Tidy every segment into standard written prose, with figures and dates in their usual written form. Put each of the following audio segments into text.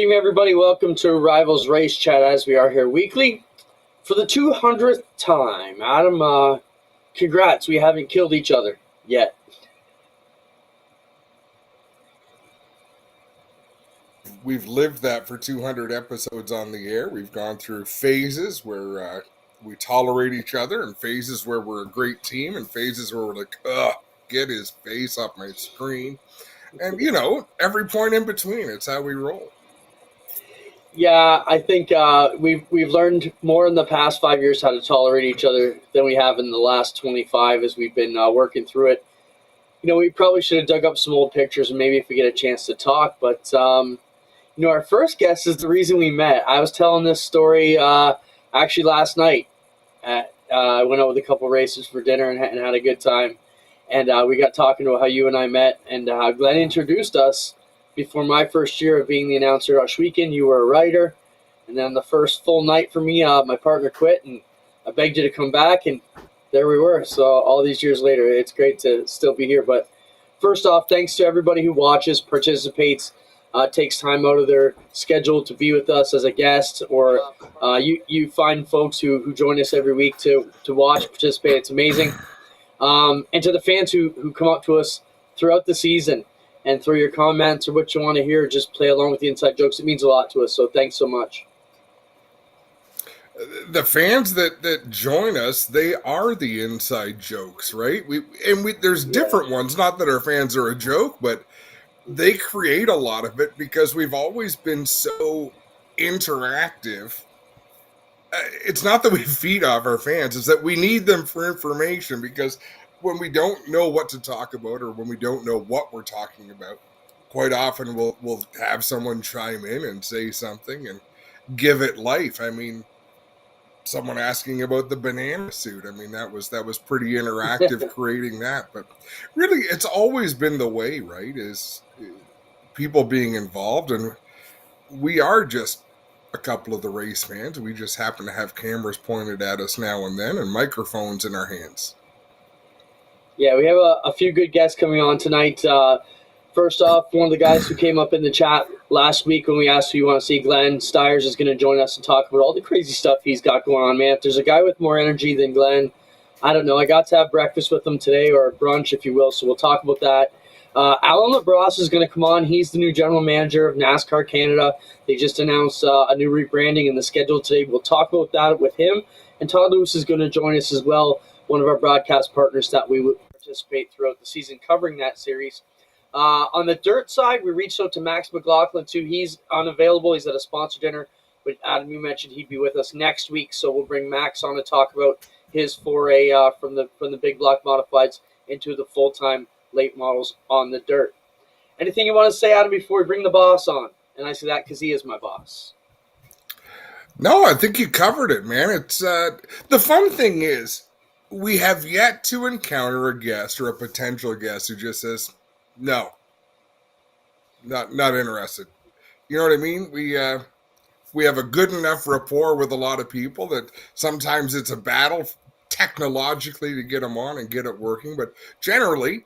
evening, everybody. Welcome to Rivalz Race Chat, as we are here weekly for the 200th time. Adam, congrats. We haven't killed each other yet. We've lived that for 200 episodes on the air. We've gone through phases where we tolerate each other, and phases where we're a great team, and phases where we're like, ugh, get his face off my screen. And, every point in between, it's how we roll. Yeah, I think we've learned more in the past 5 years how to tolerate each other than we have in the last 25 as we've been working through it. We probably should have dug up some old pictures and maybe if we get a chance to talk. But, our first guest is the reason we met. I was telling this story actually last night. I went out with a couple races for dinner and had a good time. And we got talking about how you and I met and how Glenn introduced us. Before my first year of being the announcer at Rush Weekend, you were a writer. And then the first full night for me, my partner quit, and I begged you to come back, and there we were. So all these years later, it's great to still be here. But first off, thanks to everybody who watches, participates, takes time out of their schedule to be with us as a guest, or you find folks who join us every week to watch, participate. It's amazing. And to the fans who come up to us throughout the season, and through your comments or what you want to hear, just play along with the inside jokes. It means a lot to us, so thanks so much. The fans that join us, they are the inside jokes, right? There's different ones, not that our fans are a joke, but they create a lot of it because we've always been so interactive. It's not that we feed off our fans, it's that we need them for information, because when we don't know what to talk about or when we don't know what we're talking about, quite often we'll have someone chime in and say something and give it life. I mean, someone asking about the banana suit. I mean, that was pretty interactive creating that. But really, it's always been the way, right? Is people being involved, and we are just a couple of the race fans. We just happen to have cameras pointed at us now and then and microphones in our hands. Yeah, we have a few good guests coming on tonight. First off, one of the guys who came up in the chat last week when we asked who you want to see, Glenn Styers, is going to join us and talk about all the crazy stuff he's got going on. Man, if there's a guy with more energy than Glenn, I don't know. I got to have breakfast with him today, or brunch, if you will, so we'll talk about that. Alan Labrosse is going to come on. He's the new general manager of NASCAR Canada. They just announced a new rebranding in the schedule today. We'll talk about that with him. And Todd Lewis is going to join us as well, one of our broadcast partners that we would participate throughout the season covering that series. On the dirt side, we reached out to Max McLaughlin too. He's unavailable. He's at a sponsor dinner. But Adam, you mentioned he'd be with us next week, so we'll bring Max on to talk about his foray from the big block modifieds into the full-time late models on the dirt. Anything you want to say, Adam, before we bring the boss on? And I say that because he is my boss. No, I think you covered it, man. It's the fun thing is, we have yet to encounter a guest or a potential guest who just says, no, not interested. You know what I mean? We have a good enough rapport with a lot of people that sometimes it's a battle technologically to get them on and get it working. But generally,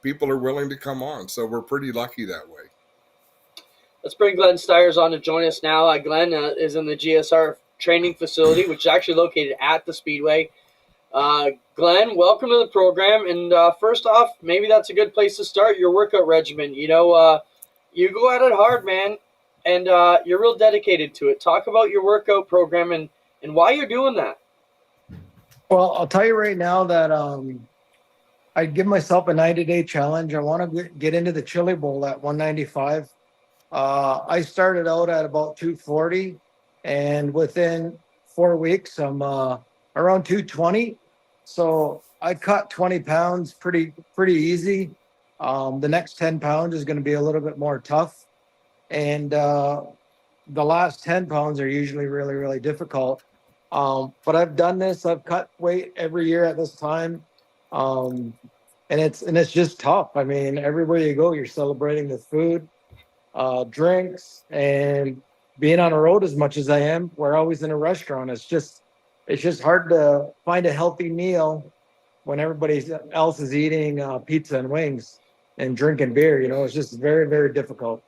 people are willing to come on. So we're pretty lucky that way. Let's bring Glenn Styers on to join us now. Glenn is in the GSR training facility, which is actually located at the Speedway. Glenn, welcome to the program. And first off, maybe that's a good place to start your workout regimen. You go at it hard, man, and you're real dedicated to it. Talk about your workout program and why you're doing that. Well, I'll tell you right now that I give myself a 90-day challenge. I want to get into the Chili Bowl at 195. I started out at about 240, and within 4 weeks, I'm around 220. So I cut 20 pounds pretty easy. The next 10 pounds is going to be a little bit more tough. And the last 10 pounds are usually really, really difficult. But I've done this. I've cut weight every year at this time. And it's just tough. I mean, everywhere you go, you're celebrating with food, drinks, and being on the road as much as I am. We're always in a restaurant. It's just hard to find a healthy meal when everybody else is eating pizza and wings and drinking beer. It's just very, very difficult.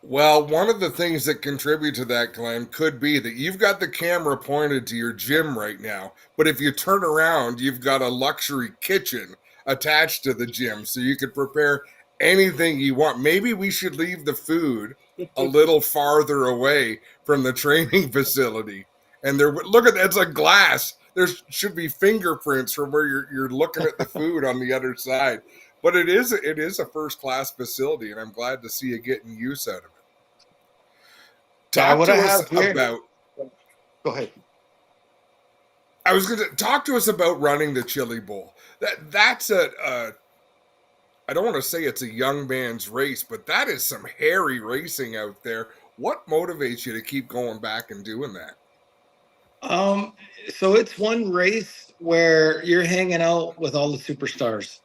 Well, one of the things that contribute to that, Glenn, could be that you've got the camera pointed to your gym right now, but if you turn around, you've got a luxury kitchen attached to the gym, so you could prepare anything you want. Maybe we should leave the food a little farther away from the training facility. And there, look at that, it's a glass. There should be fingerprints from where you're looking at the food on the other side. But it is a first class facility, and I'm glad to see you getting use out of it. Talk What to I us have here. about. Go ahead. I was going to talk to us about running the Chili Bowl. That's I don't want to say it's a young man's race, but that is some hairy racing out there. What motivates you to keep going back and doing that? So it's one race where you're hanging out with all the superstars.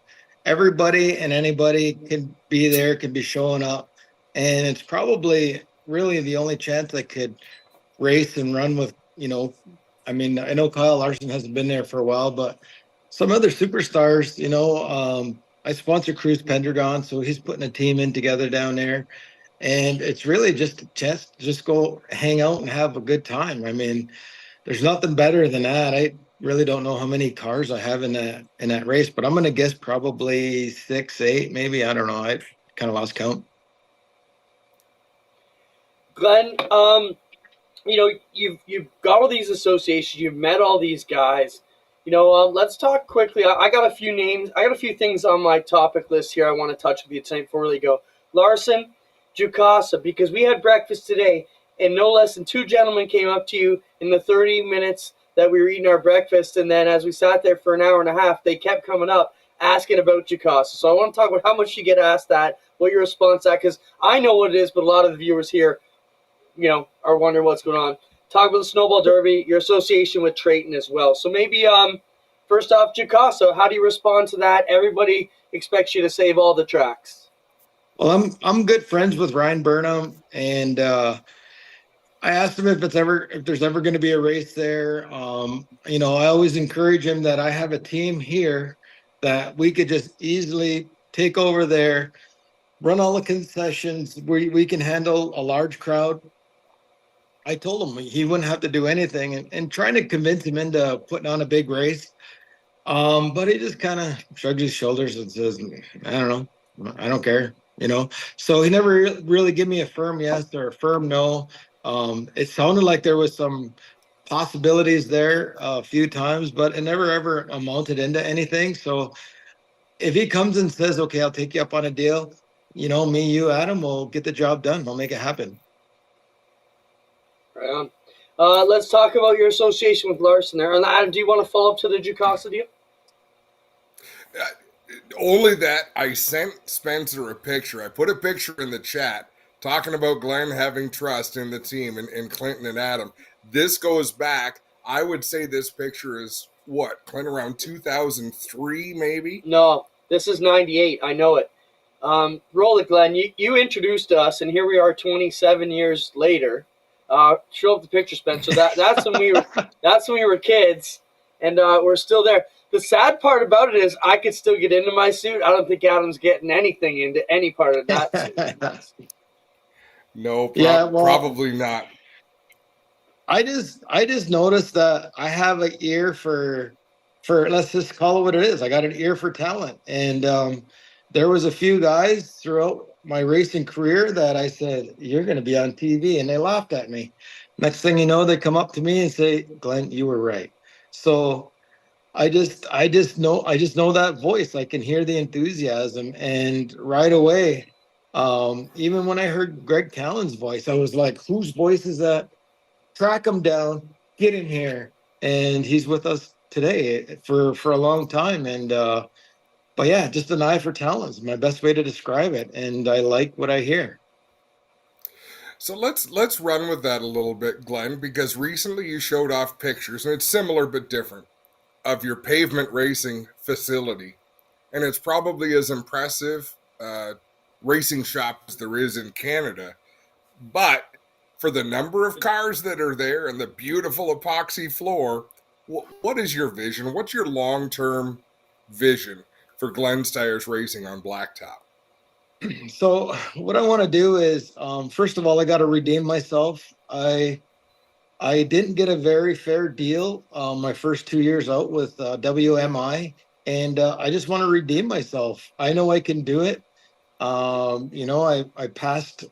Everybody and anybody can be there, can be showing up, and it's probably really the only chance I could race and run with. I mean, I know Kyle Larson hasn't been there for a while, but some other superstars. I sponsor Cruz Pendragon, so he's putting a team in together down there, and it's really just a chance to just go hang out and have a good time. I mean, there's nothing better than that. I really don't know how many cars I have in that race, but I'm gonna guess probably 6, 8, maybe. I don't know. I kind of lost count. Glenn, you've got all these associations, you've met all these guys. Let's talk quickly. I got a few names. I got a few things on my topic list here I want to touch with you tonight before we really go. Larson, Jukasa, because we had breakfast today, and no less than two gentlemen came up to you in the 30 minutes that we were eating our breakfast, and then as we sat there for an hour and a half, they kept coming up asking about Jukasa. So I want to talk about how much you get asked that, what your response to that, because I know what it is, but a lot of the viewers here, are wondering what's going on. Talk about the Snowball Derby, your association with Trayton as well. So maybe, first off, Jukasa, how do you respond to that? Everybody expects you to save all the tracks. Well, I'm good friends with Ryan Burnham, and I asked him if there's ever going to be a race there. I always encourage him that I have a team here that we could just easily take over there, run all the concessions. We can handle a large crowd. I told him he wouldn't have to do anything, and trying to convince him into putting on a big race. But he just kind of shrugs his shoulders and says, I don't know. I don't care, So he never really gave me a firm yes or a firm no. It sounded like there was some possibilities there a few times, but it never ever amounted into anything. So if he comes and says, okay, I'll take you up on a deal, me, you, Adam, will get the job done. We'll make it happen. Right on. Let's talk about your association with Larson there. And Adam, do you want to follow up to the Jukasa deal? Only that I sent Spencer a picture. I put a picture in the chat talking about Glenn having trust in the team and Clinton and Adam. This goes back, I would say this picture is what, Clint, around 2003 maybe? No, this is 98. I know it. Roll it, Glenn. You introduced us, and here we are 27 years later. Show up the picture, Spencer. That's when we were kids, and we're still there. The sad part about it is I could still get into my suit. I don't think Adam's getting anything into any part of that suit. No, probably not. I just noticed that I have an ear for let's just call it what it is. I got an ear for talent, and there was a few guys throughout my racing career that I said, "You're going to be on TV," and they laughed at me. Next thing you know, they come up to me and say, "Glenn, you were right." So I just know that voice. I can hear the enthusiasm, and right away, even when I heard Greg Callen's voice, I was like, "Whose voice is that?" Track him down, get him here, and he's with us today for a long time. And but yeah, just an eye for talent is my best way to describe it, and I like what I hear. So let's run with that a little bit, Glenn, because recently you showed off pictures, and it's similar but different, of your pavement racing facility, and it's probably as impressive racing shop as there is in Canada, but for the number of cars that are there and the beautiful epoxy floor, what is your vision? What's your long-term vision for Glenn Styers Racing on blacktop? So what I want to do is, first of all, I got to redeem myself. I didn't get a very fair deal my first 2 years out with WMI, and I just want to redeem myself. I know I can do it. I passed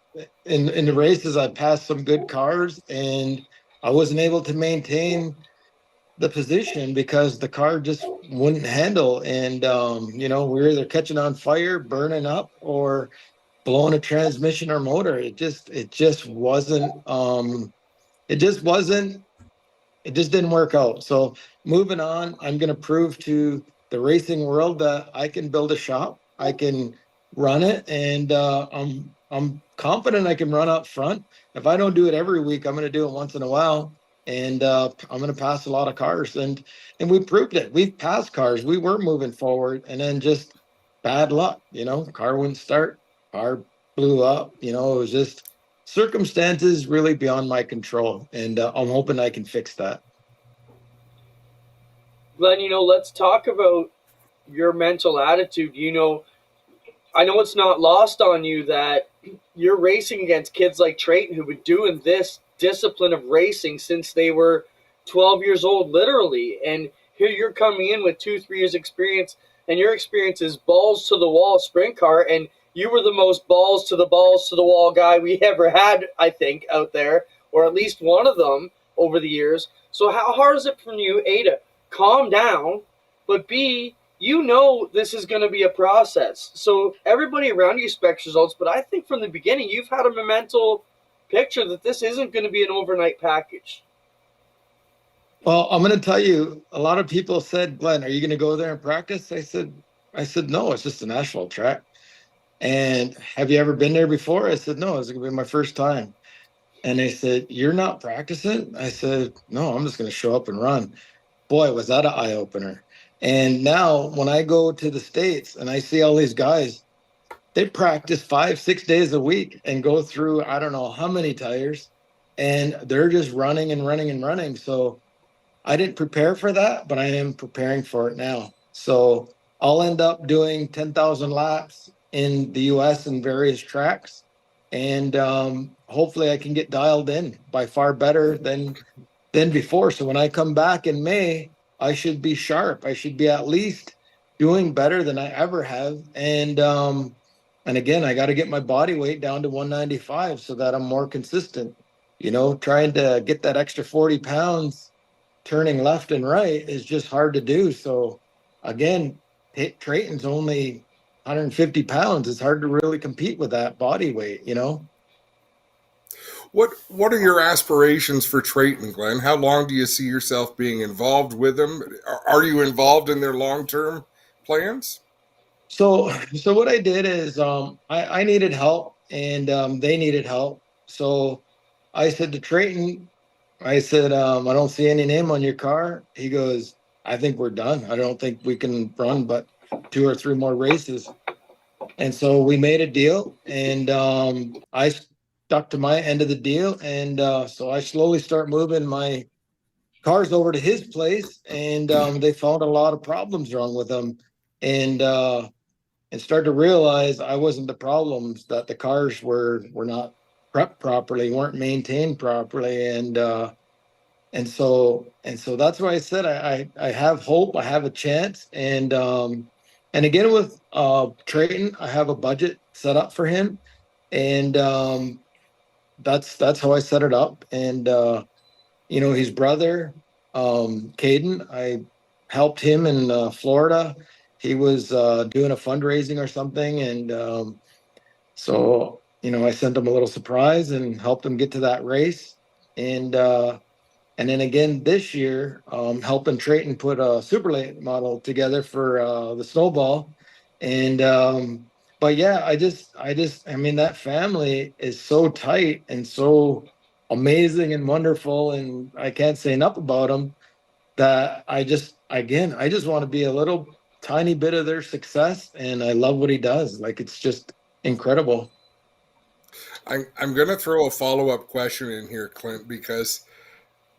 in the races. I passed some good cars, and I wasn't able to maintain the position because the car just wouldn't handle. And we're either catching on fire, burning up, or blowing a transmission or motor. It just wasn't it just didn't work out. So moving on, I'm going to prove to the racing world that I can build a shop, I can run it, and I'm confident I can run up front. If I don't do it every week, I'm going to do it once in a while, and I'm going to pass a lot of cars, and we proved it. We've passed cars. We were moving forward, and then just bad luck. The car wouldn't start. Car blew up. It was just circumstances really beyond my control, and I'm hoping I can fix that. Glenn, let's talk about your mental attitude. I know it's not lost on you that you're racing against kids like Trayton who've been doing this discipline of racing since they were 12 years old, literally. And here you're coming in with 2, 3 years experience, and your experience is balls to the wall sprint car. And you were the most balls to the wall guy we ever had, I think, out there, or at least one of them over the years. So how hard is it for you, A, to calm down, but B, this is going to be a process. So everybody around you expects results, but I think from the beginning you've had a mental picture that this isn't going to be an overnight package. Well, I'm going to tell you, a lot of people said, Glenn, are you going to go there and practice? I said, no, it's just an asphalt track. And have you ever been there before? I said, no, it's going to be my first time. And they said, you're not practicing? I said, no, I'm just going to show up and run. Boy, was that an eye opener. And now when I go to the States and I see all these guys, they practice 5, 6 days a week and go through, I don't know how many tires, and they're just running and running and running. So I didn't prepare for that, but I am preparing for it now. So I'll end up doing 10,000 laps in the US and various tracks. And hopefully I can get dialed in by far better than before. So when I come back in May, I should be sharp. I should be at least doing better than I ever have. And again, I got to get my body weight down to 195 so that I'm more consistent. Trying to get that extra 40 pounds turning left and right is just hard to do. So again, Trayton's only 150 pounds. It's hard to really compete with that body weight. What are your aspirations for Trayton, Glenn? How long do you see yourself being involved with them? Are you involved in their long-term plans? So what I did is I needed help, and they needed help. So I said to Trayton, I said, I don't see any name on your car. He goes, I think we're done. I don't think we can run but 2 or 3 more races. And so we made a deal, and I stuck to my end of the deal. And so I slowly start moving my cars over to his place, and they found a lot of problems wrong with them. And start to realize I wasn't the problems, that the cars were not prepped properly, weren't maintained properly. And so that's why I said I have hope, I have a chance. And again with Trayton, I have a budget set up for him. And that's how I set it up. And his brother, Caden, I helped him in Florida. He was doing a fundraising or something, and so I sent him a little surprise and helped him get to that race. And then again this year, helping Trayton put a super late model together for the snowball. And but yeah, I mean, that family is so tight and so amazing and wonderful, and I can't say enough about them, that I just want to be a little tiny bit of their success. And I love what he does. Like, it's just incredible. I'm going to throw a follow-up question in here, Clint, because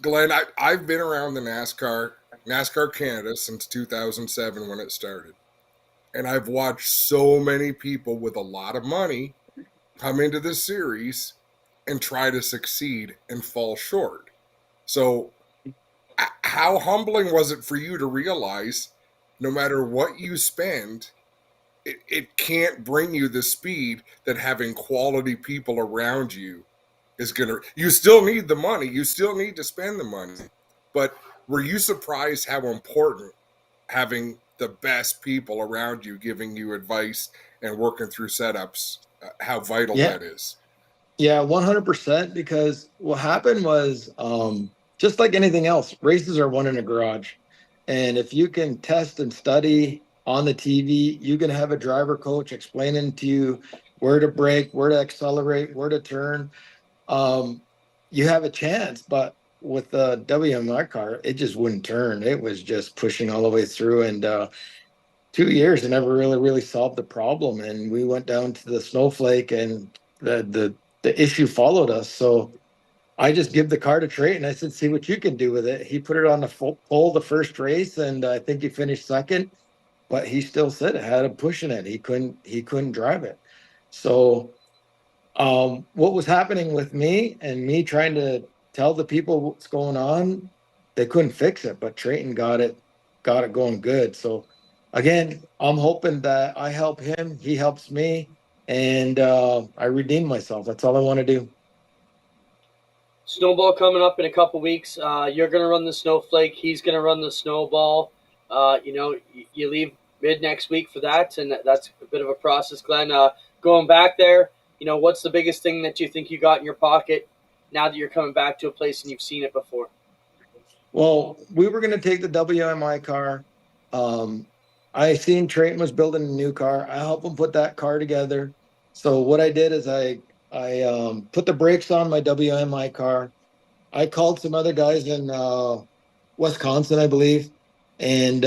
Glenn, I've been around the NASCAR Canada since 2007 when it started. And I've watched so many people with a lot of money come into this series and try to succeed and fall short. So, how humbling was it for you to realize no matter what you spend, it can't bring you the speed that having quality people around you is going to. You still need the money, you still need to spend the money. But were you surprised how important having the best people around you giving you advice and working through setups, how vital Yeah. that is? Yeah, 100%. Because what happened was, just like anything else, races are won in a garage. And if you can test and study on the TV, you can have a driver coach explaining to you where to brake, where to accelerate, where to turn. Um, you have a chance. But with the WMI car, it just wouldn't turn. It was just pushing all the way through. And 2 years and never really solved the problem. And we went down to the snowflake, and the issue followed us. So I just give the car to Trey and I said, see what you can do with it. He put it on the pole the first race, and I think he finished second, but he still said it had him pushing it. He couldn't drive it. So what was happening with me and me trying to tell the people what's going on, they couldn't fix it, but Trayton got it going good. So again, I'm hoping that I help him, he helps me, and I redeem myself. That's all I want to do. Snowball coming up in a couple weeks. You're going to run the snowflake. He's going to run the snowball. You leave mid next week for that, and that's a bit of a process, Glenn. Going back there, what's the biggest thing that you think you got in your pocket now that you're coming back to a place and you've seen it before? Well, we were going to take the WMI car. I seen Trayton was building a new car. I helped him put that car together. So what I did is I put the brakes on my WMI car. I called some other guys in Wisconsin, I believe, and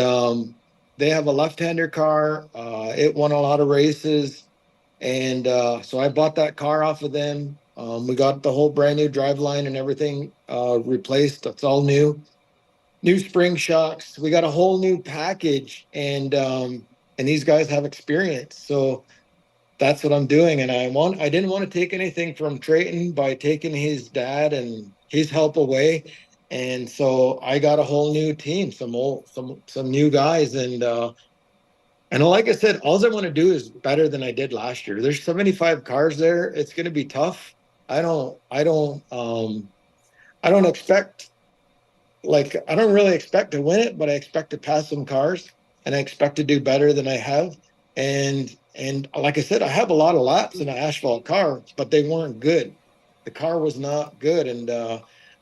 they have a left-hander car. It won a lot of races, and so I bought that car off of them. We got the whole brand new driveline and everything replaced. It's all new spring shocks. We got a whole new package, and these guys have experience. So that's what I'm doing. And I didn't want to take anything from Trayton by taking his dad and his help away. And so I got a whole new team, some new guys. And like I said, all I want to do is better than I did last year. There's 75 cars there. It's going to be tough. I don't expect, like, I don't really expect to win it, but I expect to pass some cars, and I expect to do better than I have. And like I said, I have a lot of laps in an asphalt car, but they weren't good. The car was not good, and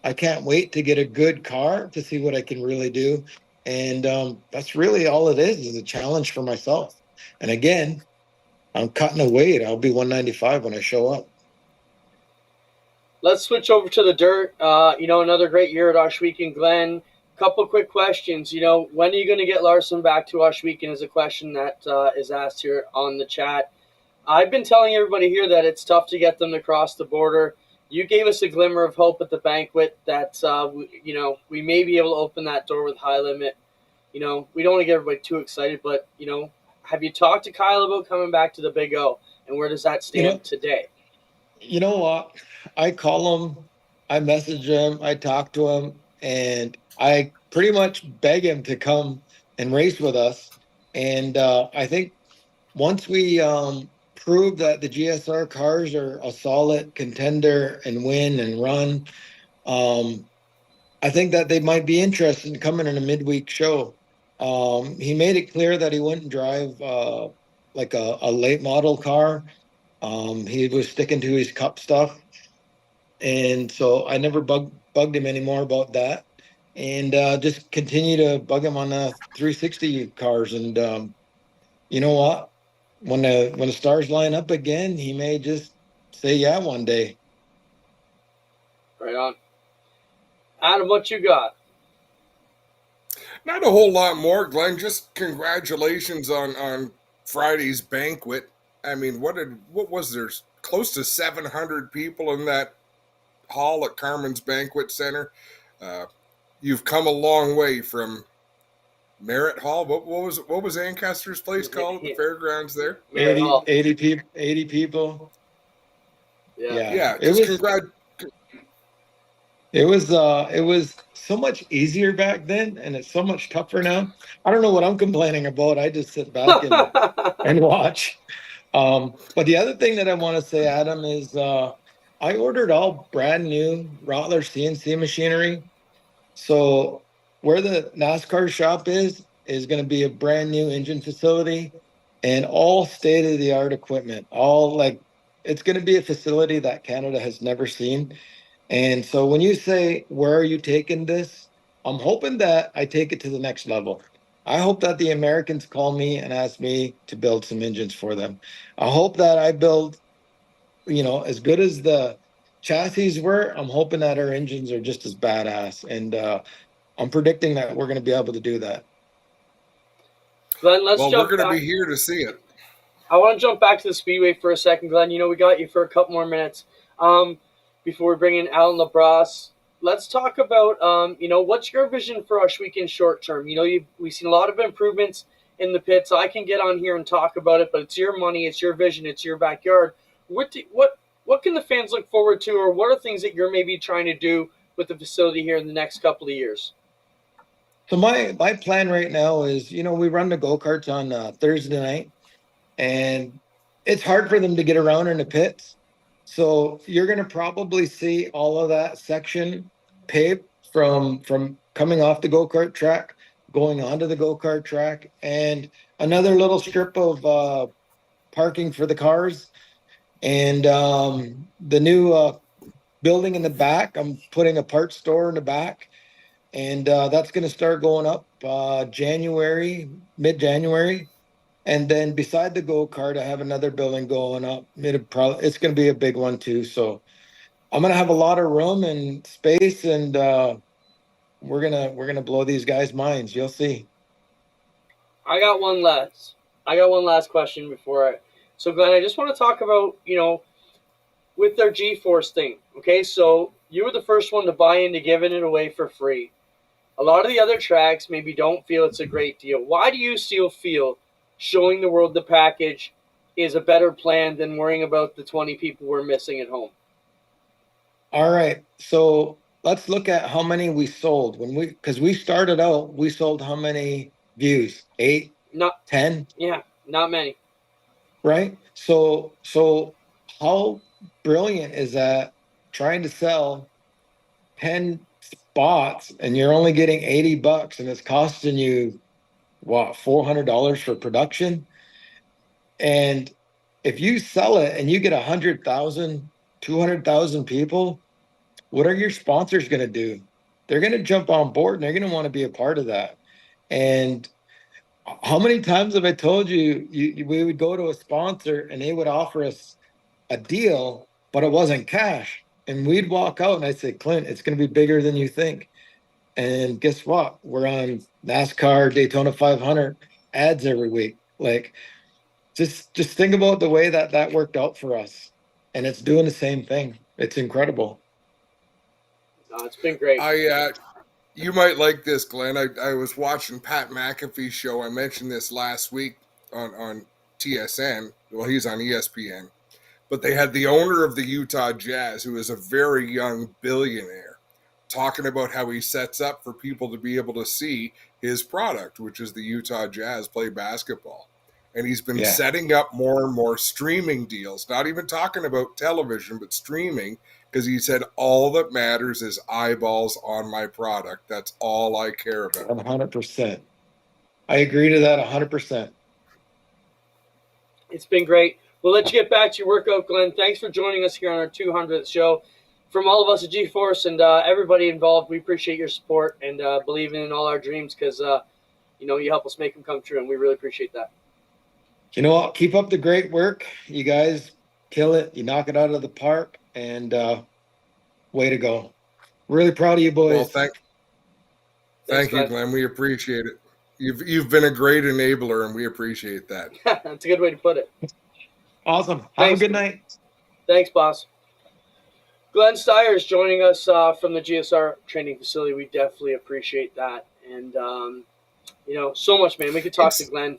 I can't wait to get a good car to see what I can really do. And that's really all it is a challenge for myself. And again, I'm cutting a weight. I'll be 195 when I show up. Let's switch over to the dirt. Another great year at Oshweekend, Glenn. Couple quick questions. When are you going to get Larson back to Oshweekend is a question that is asked here on the chat. I've been telling everybody here that it's tough to get them to cross the border. You gave us a glimmer of hope at the banquet that, we may be able to open that door with High Limit. We don't want to get everybody too excited, but, have you talked to Kyle about coming back to the Big O, and where does that stand today? You know what? I call him, I message him, I talk to him, and I pretty much beg him to come and race with us. And I think once we prove that the GSR cars are a solid contender and win and run, um, I think that they might be interested in coming in a midweek show. He made it clear that he wouldn't drive like a late model car. He was sticking to his cup stuff, and so I never bugged him anymore about that, and just continue to bug him on the 360 cars. And you know what? When the stars line up again, he may just say yeah one day. Right on. Adam, what you got? Not a whole lot more, Glenn. Just congratulations on Friday's banquet. I mean, what was there? Close to 700 people in that hall at Carmen's Banquet Center. You've come a long way from Merritt Hall. What was Ancaster's place called at the fairgrounds there? Merritt Hall. 80 people. Yeah. Yeah, It just was it was so much easier back then, and it's so much tougher now. I don't know what I'm complaining about. I just sit back and watch. But the other thing that I want to say, Adam, is I ordered all brand new Rottler CNC machinery. So where the NASCAR shop is going to be a brand new engine facility and all state of the art equipment. All like it's going to be a facility that Canada has never seen. And so when you say, where are you taking this? I'm hoping that I take it to the next level. I hope that the Americans call me and ask me to build some engines for them. I hope that I build, as good as the chassis were, I'm hoping that our engines are just as badass. And I'm predicting that we're going to be able to do that. Glenn, let's Well, we're jump going to back. be here to see it. I want to jump back to the Speedway for a second, Glenn. We got you for a couple more minutes before we bring in Alan Labrosse. Let's talk about, what's your vision for Ush Weekend short term? We've seen a lot of improvements in the pits. I can get on here and talk about it, but it's your money, it's your vision, it's your backyard. What can the fans look forward to, or what are things that you're maybe trying to do with the facility here in the next couple of years? So my plan right now is, we run the go-karts on Thursday night, and it's hard for them to get around in the pits. So you're going to probably see all of that section paved from coming off the go-kart track, going onto the go-kart track, and another little strip of parking for the cars. And the new building in the back, I'm putting a parts store in the back. And that's going to start going up mid-January. And then beside the go-kart, I have another building going up. It's going to be a big one too. So I'm going to have a lot of room and space, and we're gonna blow these guys' minds. You'll see. I got one last question before I. So Glenn, I just want to talk about with their G-Force thing. Okay, so you were the first one to buy into giving it away for free. A lot of the other tracks maybe don't feel it's a great deal. Why do you still feel showing the world the package is a better plan than worrying about the 20 people we're missing at home? All right, so let's look at how many we sold because we started out. We sold how many views? 8, Not 10? Yeah, not many. Right. So how brilliant is that? Trying to sell 10 spots and you're only getting $80 and it's costing you what, $400 for production. And if you sell it and you get 100,000, 200,000 people, what are your sponsors going to do? They're going to jump on board and they're going to want to be a part of that. And how many times have I told you, we would go to a sponsor and they would offer us a deal, but it wasn't cash. And we'd walk out and I'd say, Clint, it's going to be bigger than you think. And guess what? We're on NASCAR Daytona 500 ads every week. Like, just think about the way that worked out for us. And it's doing the same thing. It's incredible. It's been great. You might like this, Glenn. I was watching Pat McAfee's show. I mentioned this last week on TSN. Well, he's on ESPN. But they had the owner of the Utah Jazz, who is a very young billionaire, talking about how he sets up for people to be able to see his product, which is the Utah Jazz play basketball. And he's been setting up more and more streaming deals, not even talking about television, but streaming, because he said, all that matters is eyeballs on my product. That's all I care about. 100%. I agree to that 100%. It's been great. We'll let you get back to your workout, Glenn. Thanks for joining us here on our 200th show. From all of us at G-Force and everybody involved, we appreciate your support and believing in all our dreams because, you help us make them come true, and we really appreciate that. You know what? Keep up the great work. You guys kill it. You knock it out of the park, and way to go. Really proud of you boys. Well, thank you, Glenn. We appreciate it. You've been a great enabler, and we appreciate that. That's a good way to put it. Awesome. Have a good night. Thanks, boss. Glenn Styers joining us from the GSR training facility. We definitely appreciate that. And So much, man. We could talk to It's Glenn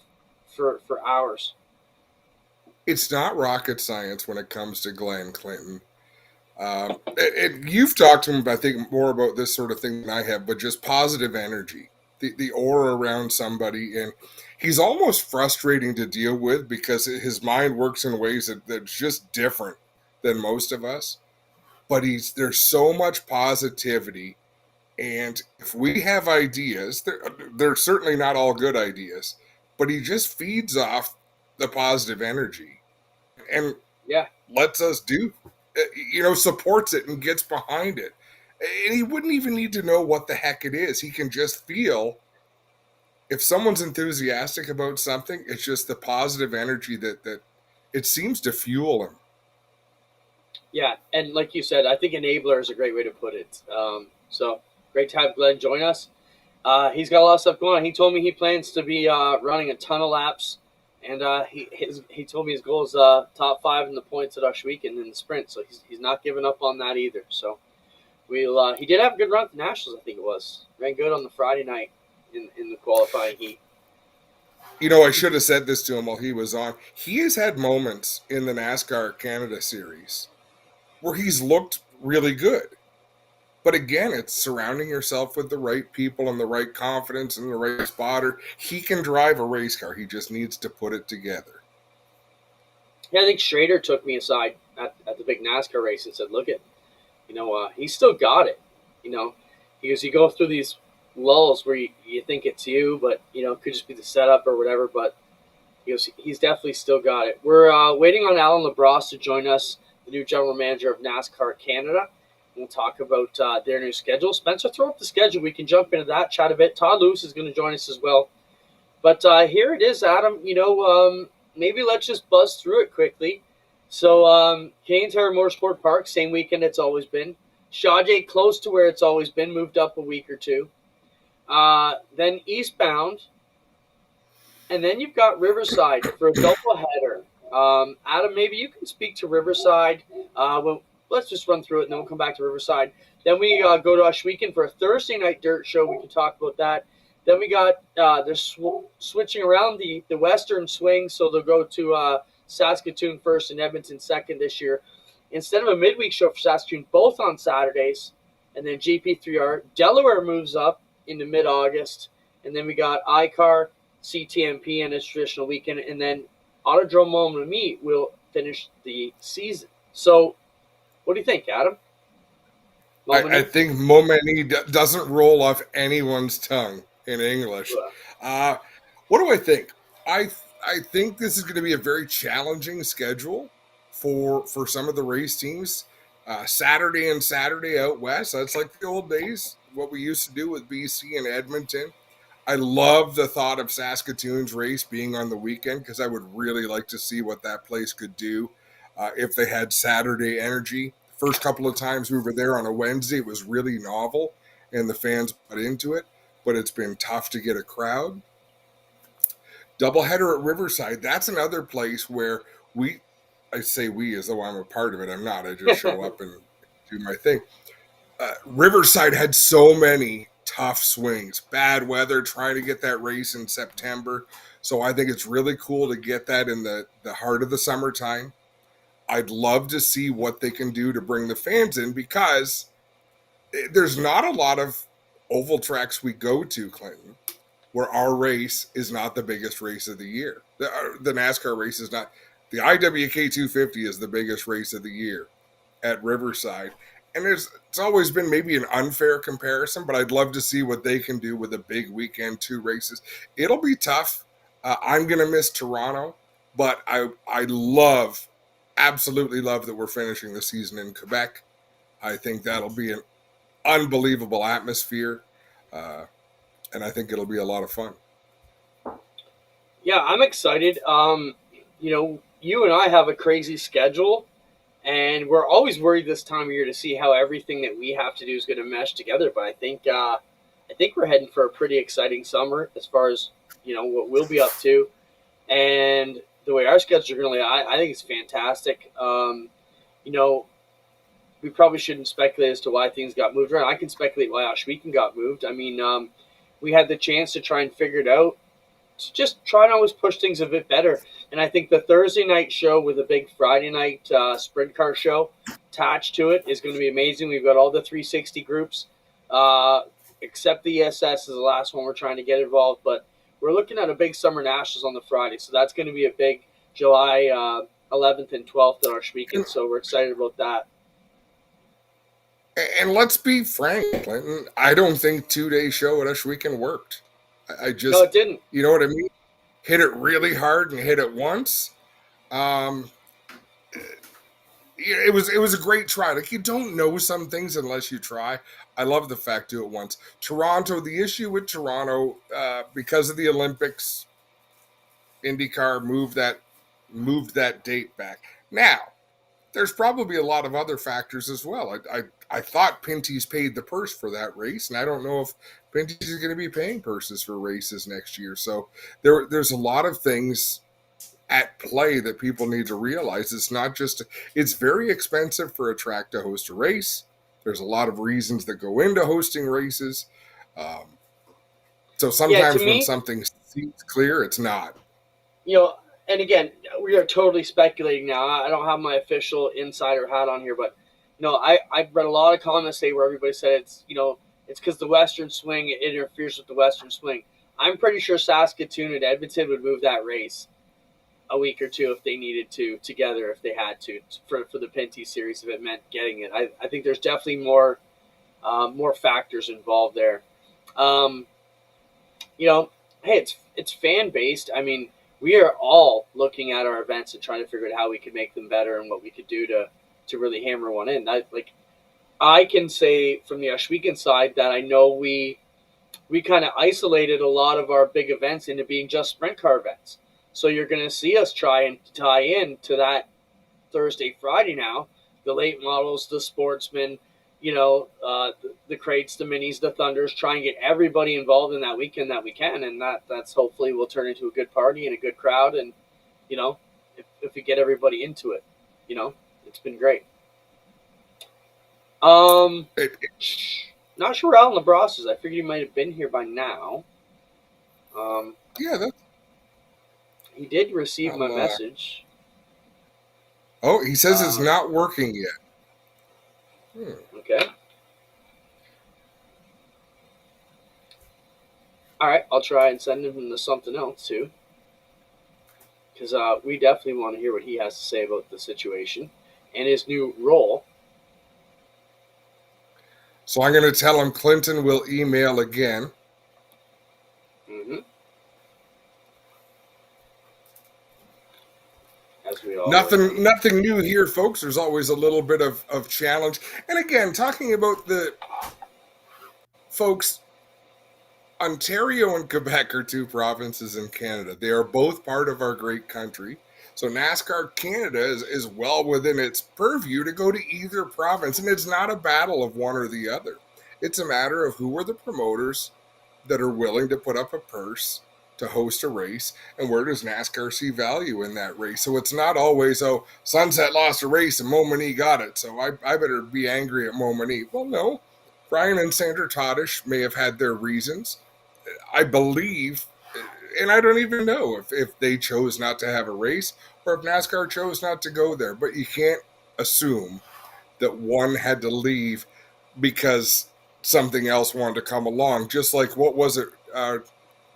for hours. it's not rocket science when it comes to Glenn Clinton. And you've talked to him, I think, more about this sort of thing than I have, but just positive energy, the aura around somebody, and he's almost frustrating to deal with because his mind works in ways that's just different than most of us. But there's so much positivity, and if we have ideas, they're certainly not all good ideas, but he just feeds off the positive energy and Yeah, lets us do, supports it and gets behind it. And he wouldn't even need to know what the heck it is. He can just feel if someone's enthusiastic about something, it's just the positive energy that it seems to fuel him. yeah, and like you said, I think enabler is a great way to put it. So great to have Glenn join us. He's got a lot of stuff going on. He told me he plans to be running a ton of laps, and he told me his goal is top 5 in the points at Oshweekend in the sprint. So he's not giving up on that either. So he did have a good run at the Nationals. I think it was ran good on the Friday night in the qualifying heat. I should have said this to him while he was on. He has had moments in the NASCAR Canada series where he's looked really good. But again, it's surrounding yourself with the right people and the right confidence and the right spotter. He can drive a race car. He just needs to put it together. Yeah, I think Schrader took me aside at the big NASCAR race and said, "Look at, he's still got it. He goes, you go through these lulls where you think it's you, but it could just be the setup or whatever. But he goes, he's definitely still got it. We're waiting on Alan Labrosse to join us, the new general manager of NASCAR Canada. We'll talk about their new schedule. Spencer, throw up the schedule. We can jump into that, chat a bit. Todd Lewis is going to join us as well. But here it is, Adam. Maybe let's just buzz through it quickly. So Canadian Tire Motorsport Park, same weekend it's always been. Shawjay, close to where it's always been, moved up a week or two. Then eastbound. And then you've got Riverside for a doubleheader. Adam, maybe you can speak to Riverside. Let's just run through it, and then we'll come back to Riverside. Then we go to Oshweekend for a Thursday night dirt show. We can talk about that. Then we got they're switching around the Western swing, so they'll go to Saskatoon first and Edmonton second this year. Instead of a midweek show for Saskatoon, both on Saturdays, and then GP3R. Delaware moves up into mid-August, and then we got ICAR, CTMP, and its traditional weekend, and then Autodrome Montmagny will finish the season. So, what do you think, Adam? I think Montmagny doesn't roll off anyone's tongue in English. What do I think? I think this is going to be a very challenging schedule for some of the race teams. Saturday and Saturday out west. That's like the old days, what we used to do with BC and Edmonton. I love the thought of Saskatoon's race being on the weekend because I would really like to see what that place could do if they had Saturday energy. First couple of times we were there on a Wednesday, it was really novel and the fans bought into it, but it's been tough to get a crowd. Doubleheader at Riverside, that's another place where I say we as though I'm a part of it. I'm not. I just show up and do my thing. Riverside had so many tough swings, bad weather, trying to get that race in September. So I think it's really cool to get that in the heart of the summertime. I'd love to see what they can do to bring the fans in because there's not a lot of oval tracks we go to, Clinton, where our race is not the biggest race of the year. The NASCAR race is not. The IWK 250 is the biggest race of the year at Riverside. And it's always been maybe an unfair comparison, but I'd love to see what they can do with a big weekend, 2 races. It'll be tough. I'm going to miss Toronto, but I absolutely love that we're finishing the season in Quebec. I think that'll be an unbelievable atmosphere, and I think it'll be a lot of fun. Yeah, I'm excited. You and I have a crazy schedule, and we're always worried this time of year to see how everything that we have to do is going to mesh together. But I think we're heading for a pretty exciting summer as far as what we'll be up to, and the way our schedules are going to. I think it's fantastic. We probably shouldn't speculate as to why things got moved around. I can speculate why Oshweekend got moved. I mean, we had the chance to try and figure it out, to just try and always push things a bit better. And I think the Thursday night show with a big Friday night sprint car show attached to it is going to be amazing. We've got all the 360 groups, except the ESS is the last one we're trying to get involved. But we're looking at a big Summer Nationals on the Friday, so that's going to be a big July 11th and 12th at Ashweekend. So we're excited about that. And let's be frank, Clinton, I don't think 2-day show at Ashweekend worked. I just, No, it didn't. You know what I mean? Hit it really hard and hit it once. It was a great try. Like, you don't know some things unless you try. I love the fact do it once. Toronto, the issue with Toronto, because of the Olympics, IndyCar moved that date back. Now, there's probably a lot of other factors as well. I thought Pinty's paid the purse for that race, and I don't know if Pinty's is going to be paying purses for races next year. So there's a lot of things at play that people need to realize. It's not just, it's very expensive for a track to host a race. There's a lot of reasons that go into hosting races. So sometimes when something seems clear, it's not. You know, and again, we are totally speculating now. I don't have my official insider hat on here, but you know, I've read a lot of comments say where everybody said it's, you know, it's because the Western Swing, it interferes with the Western Swing. I'm pretty sure Saskatoon and Edmonton would move that race a week or two if they needed to, together, if they had to, for the Pinty series, if it meant getting it. I think there's definitely more factors involved there. You know, hey, it's fan based. I mean, we are all looking at our events and trying to figure out how we could make them better and what we could do to really hammer one in. I can say from the Ashweekend side that I know we kind of isolated a lot of our big events into being just sprint car events. So you're going to see us try and tie in to that Thursday, Friday now, the late models, the sportsmen, you know, the crates, the minis, the thunders, try and get everybody involved in that weekend that we can. And that's hopefully will turn into a good party and a good crowd. And, you know, if we get everybody into it, you know, it's been great. Not sure where Alan Labrosse is. I figured he might have been here by now. Yeah, he did receive my message. Oh, he says it's not working yet. Okay. All right, I'll try and send him to something else too, because we definitely want to hear what he has to say about the situation and his new role. So I'm going to tell him Clinton will email again. Mm-hmm. Nothing new here, folks. There's always a little bit of challenge. And again, talking about the folks, Ontario and Quebec are two provinces in Canada. They are both part of our great country. So NASCAR Canada is well within its purview to go to either province. And it's not a battle of one or the other. It's a matter of who are the promoters that are willing to put up a purse to host a race, and where does NASCAR see value in that race? So it's not always, oh, Sunset lost a race and Montmagny got it, so I better be angry at Montmagny. Well, no. Brian and Sandra Todish may have had their reasons. I believe, and I don't even know if they chose not to have a race or if NASCAR chose not to go there, but you can't assume that one had to leave because something else wanted to come along. Just like, what was it,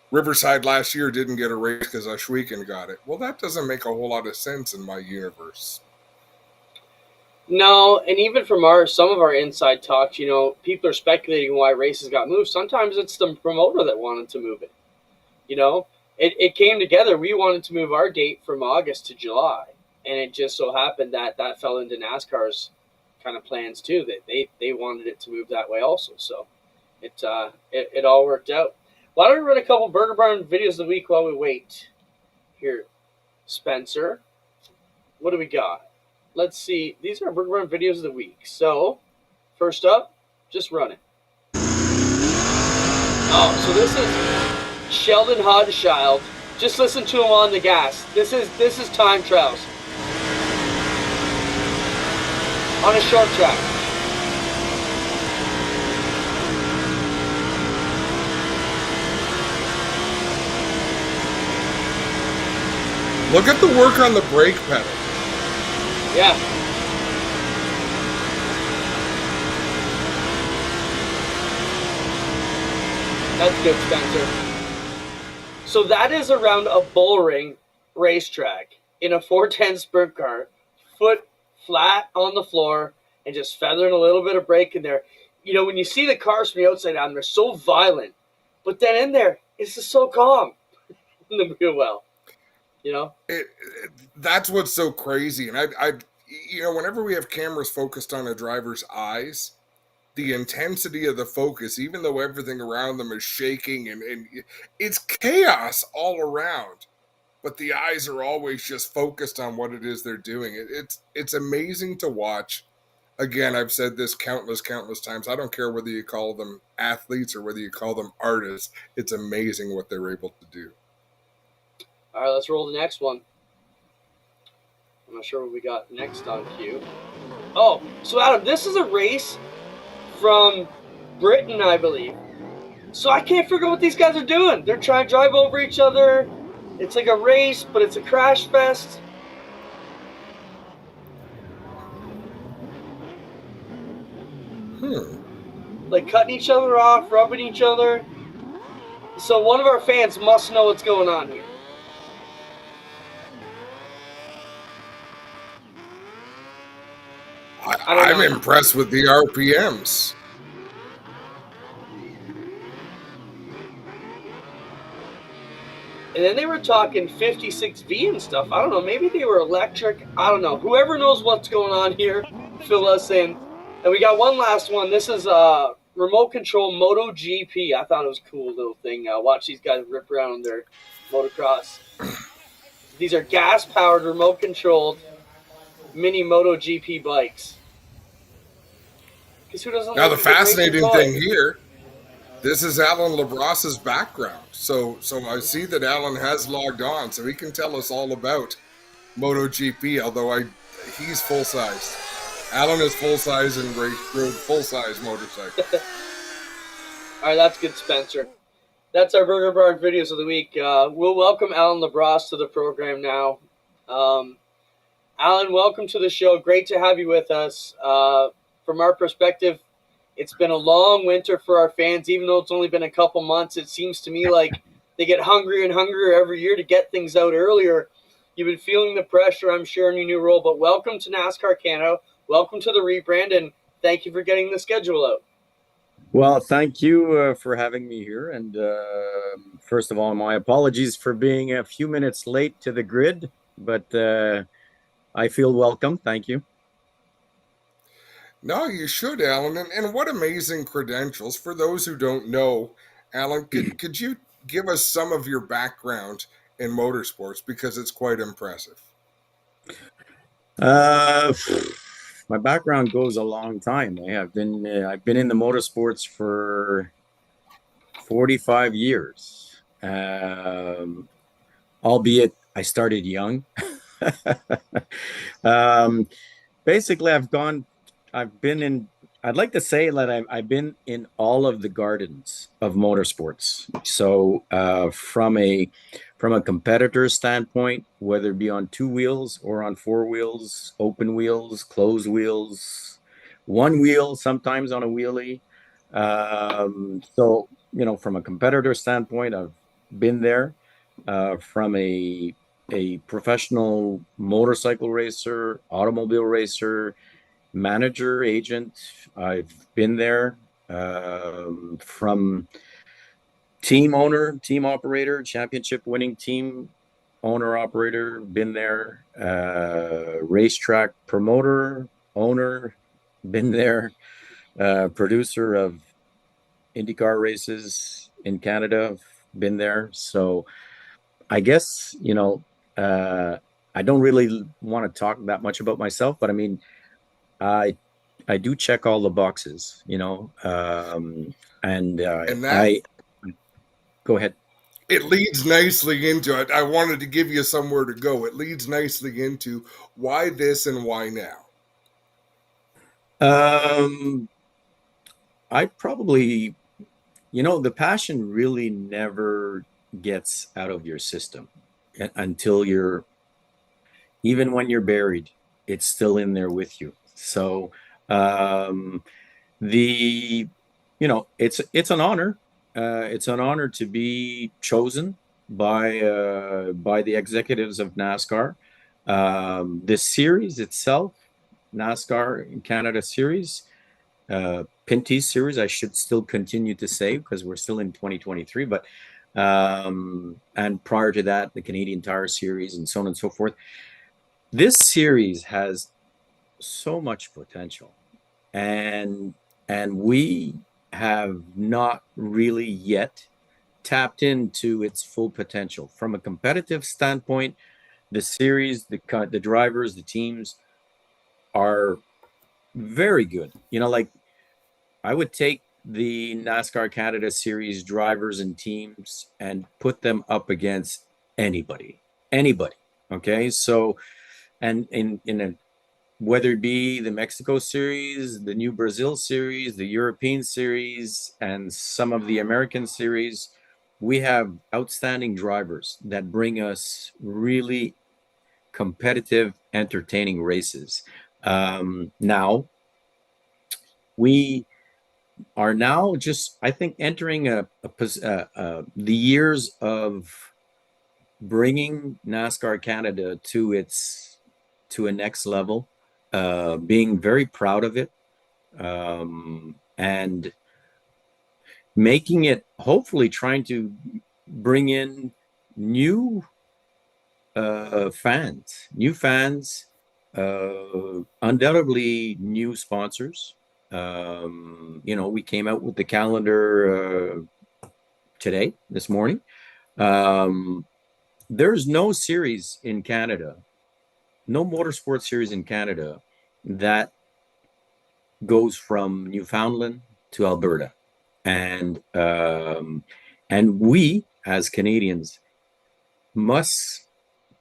Riverside last year didn't get a race because Ashweekend got it. Well, that doesn't make a whole lot of sense in my universe. No, and even from some of our inside talks, you know, people are speculating why races got moved. Sometimes it's the promoter that wanted to move it. You know, it came together. We wanted to move our date from August to July, and it just so happened that fell into NASCAR's kind of plans too. That they wanted it to move that way also. So it all worked out. Why don't we run a couple Burger Barn videos of the week while we wait? Here, Spencer. What do we got? Let's see. These are Burger Barn videos of the week. So, first up, just run it. Oh, so this is Sheldon Hodgeschild. Just listen to him on the gas. This is time trials on a short track. Look at the work on the brake pedal. Yeah. That's good, Spencer. So that is around a bullring racetrack in a 410 sprint car, foot flat on the floor, and just feathering a little bit of brake in there. You know, when you see the cars from the outside on, they're so violent, but then in there, it's just so calm in the wheel well. You know, That's what's so crazy. And whenever we have cameras focused on a driver's eyes, the intensity of the focus, even though everything around them is shaking and it's chaos all around, but the eyes are always just focused on what it is they're doing. It's amazing to watch. Again, I've said this countless times. I don't care whether you call them athletes or whether you call them artists. It's amazing what they're able to do. all right, let's roll the next one. I'm not sure what we got next on cue. Oh, so Adam, this is a race from Britain, I believe. So I can't figure out what these guys are doing. They're trying to drive over each other. It's like a race, but it's a crash fest. Like cutting each other off, rubbing each other. So one of our fans must know what's going on here. I'm impressed with the RPMs. And then they were talking 56V and stuff. I don't know. Maybe they were electric. I don't know. Whoever knows what's going on here, fill us in. And we got one last one. This is remote control MotoGP. I thought it was a cool little thing. Watch these guys rip around on their motocross. These are gas-powered, remote-controlled mini MotoGP bikes. Because who doesn't? Now the fascinating thing here, this is Alan Labrosse's background. So I see that Alan has logged on, so he can tell us all about MotoGP. Although he's full size. Alan is full size and rode full size motorcycle. All right, that's good, Spencer. That's our Burger Bar videos of the week. We'll welcome Alan Labrosse to the program now. Alan, welcome to the show. Great to have you with us. From our perspective, it's been a long winter for our fans. Even though it's only been a couple months, it seems to me like they get hungrier and hungrier every year to get things out earlier. You've been feeling the pressure, I'm sure, in your new role. But welcome to NASCAR Canada. Welcome to the rebrand, and thank you for getting the schedule out. Well, thank you for having me here. And first of all, my apologies for being a few minutes late to the grid, but I feel welcome. Thank you. No, you should, Alan. And what amazing credentials. For those who don't know, Alan, could you give us some of your background in motorsports? Because it's quite impressive. My background goes a long time. I've been in the motorsports for 45 years, albeit I started young. Basically, I'd like to say that I've been in all of the gardens of motorsports. So from a competitor standpoint, whether it be on two wheels or on four wheels, open wheels, closed wheels, one wheel, sometimes on a wheelie. So, from a competitor standpoint, I've been there. From a professional motorcycle racer, automobile racer, manager, agent, I've been there. From team owner, team operator, championship winning team owner, operator, been there. Racetrack promoter, owner, been there. Producer of IndyCar races in Canada, been there. So I guess, I don't really want to talk that much about myself, but I mean, I do check all the boxes, go ahead. It leads nicely into it. I wanted to give you somewhere to go. It leads nicely into why this and why now. I probably, the passion really never gets out of your system until you're even when you're buried, it's still in there with you. So the it's an honor. It's an honor to be chosen by the executives of NASCAR. This series itself, NASCAR Canada series, Pinty's series, I should still continue to say because we're still in 2023, but and prior to that, the Canadian Tire series and so on and so forth. This series has so much potential, and we have not really yet tapped into its full potential from a competitive standpoint. The series, the drivers, the teams are very good. Like I would take the NASCAR Canada series drivers and teams and put them up against anybody. Okay, so and in a whether it be the Mexico series, the new Brazil series, the European series, and some of the American series, we have outstanding drivers that bring us really competitive, entertaining races. Now, we are now just, I think, entering the years of bringing NASCAR Canada to a next level, being very proud of it, and making it, hopefully trying to bring in new fans, undoubtedly new sponsors. We came out with the calendar this morning. There's no series in Canada, no motorsport series in Canada that goes from Newfoundland to Alberta, and we as Canadians must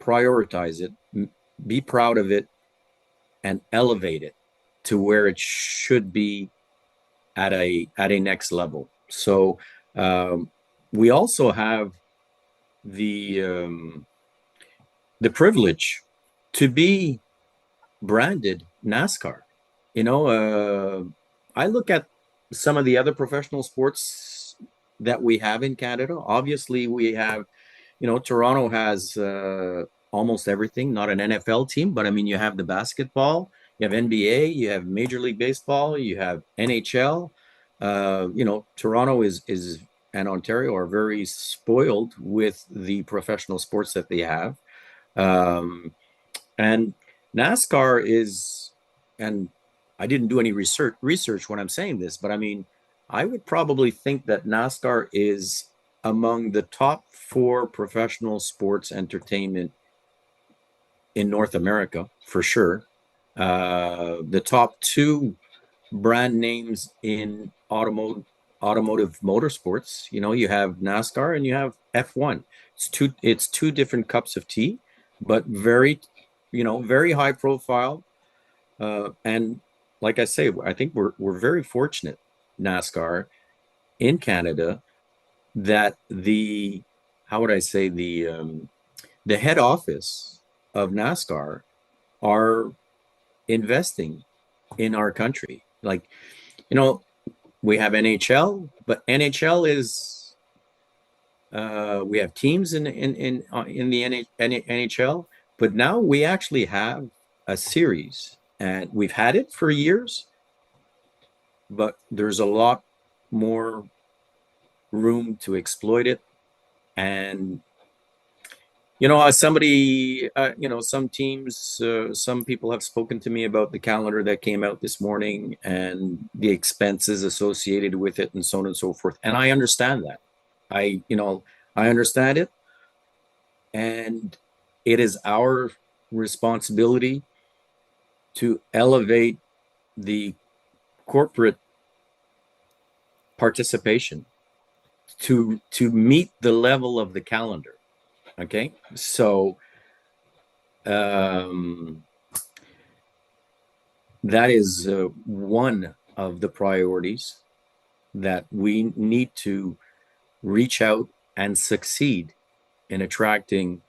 prioritize it, be proud of it, and elevate it to where it should be at a next level. So we also have the privilege to be branded NASCAR. I look at some of the other professional sports that we have in Canada. Obviously, we have, Toronto has almost everything, not an NFL team, but I mean, you have the basketball, you have NBA, you have Major League Baseball, you have NHL. Toronto is and Ontario are very spoiled with the professional sports that they have. And NASCAR is, and I didn't do any research when I'm saying this, but I mean, I would probably think that NASCAR is among the top 4 professional sports entertainment in North America, for sure. The top 2 brand names in automotive motorsports. You have NASCAR and you have F1. It's two different cups of tea, but very high profile. And like I say, I think we're very fortunate, NASCAR in Canada, that the head office of NASCAR are investing in our country. Like, we have NHL, but NHL is we have teams in the NHL, but now we actually have a series, and we've had it for years, but there's a lot more room to exploit it. And as somebody, some teams, some people have spoken to me about the calendar that came out this morning and the expenses associated with it and so on and so forth. And I understand that. I understand it. And it is our responsibility to elevate the corporate participation to meet the level of the calendar. Okay, so that is one of the priorities that we need to reach out and succeed in attracting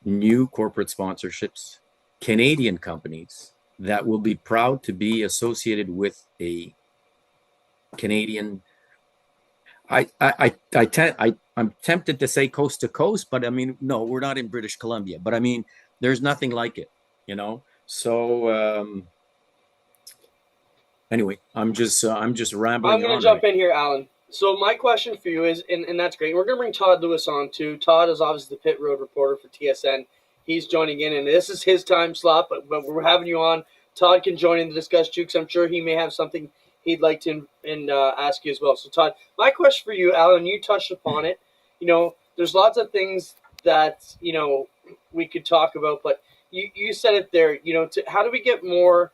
new corporate sponsorships, Canadian companies that will be proud to be associated with a Canadian. I'm tempted to say coast to coast, but I mean, no, we're not in British Columbia, but I mean, there's nothing like it, you know? So, anyway, I'm just rambling I'm going on to jump right in here, Alan. So my question for you is, and that's great. We're going to bring Todd Lewis on too. Todd is obviously the pit road reporter for TSN. He's joining in, and this is his time slot. But we're having you on. Todd can join in to discuss too, because I'm sure he may have something he'd like to ask you as well. So Todd, my question for you, Alan, you touched upon it. You know, there's lots of things that we could talk about, but you said it there. You know, how do we get more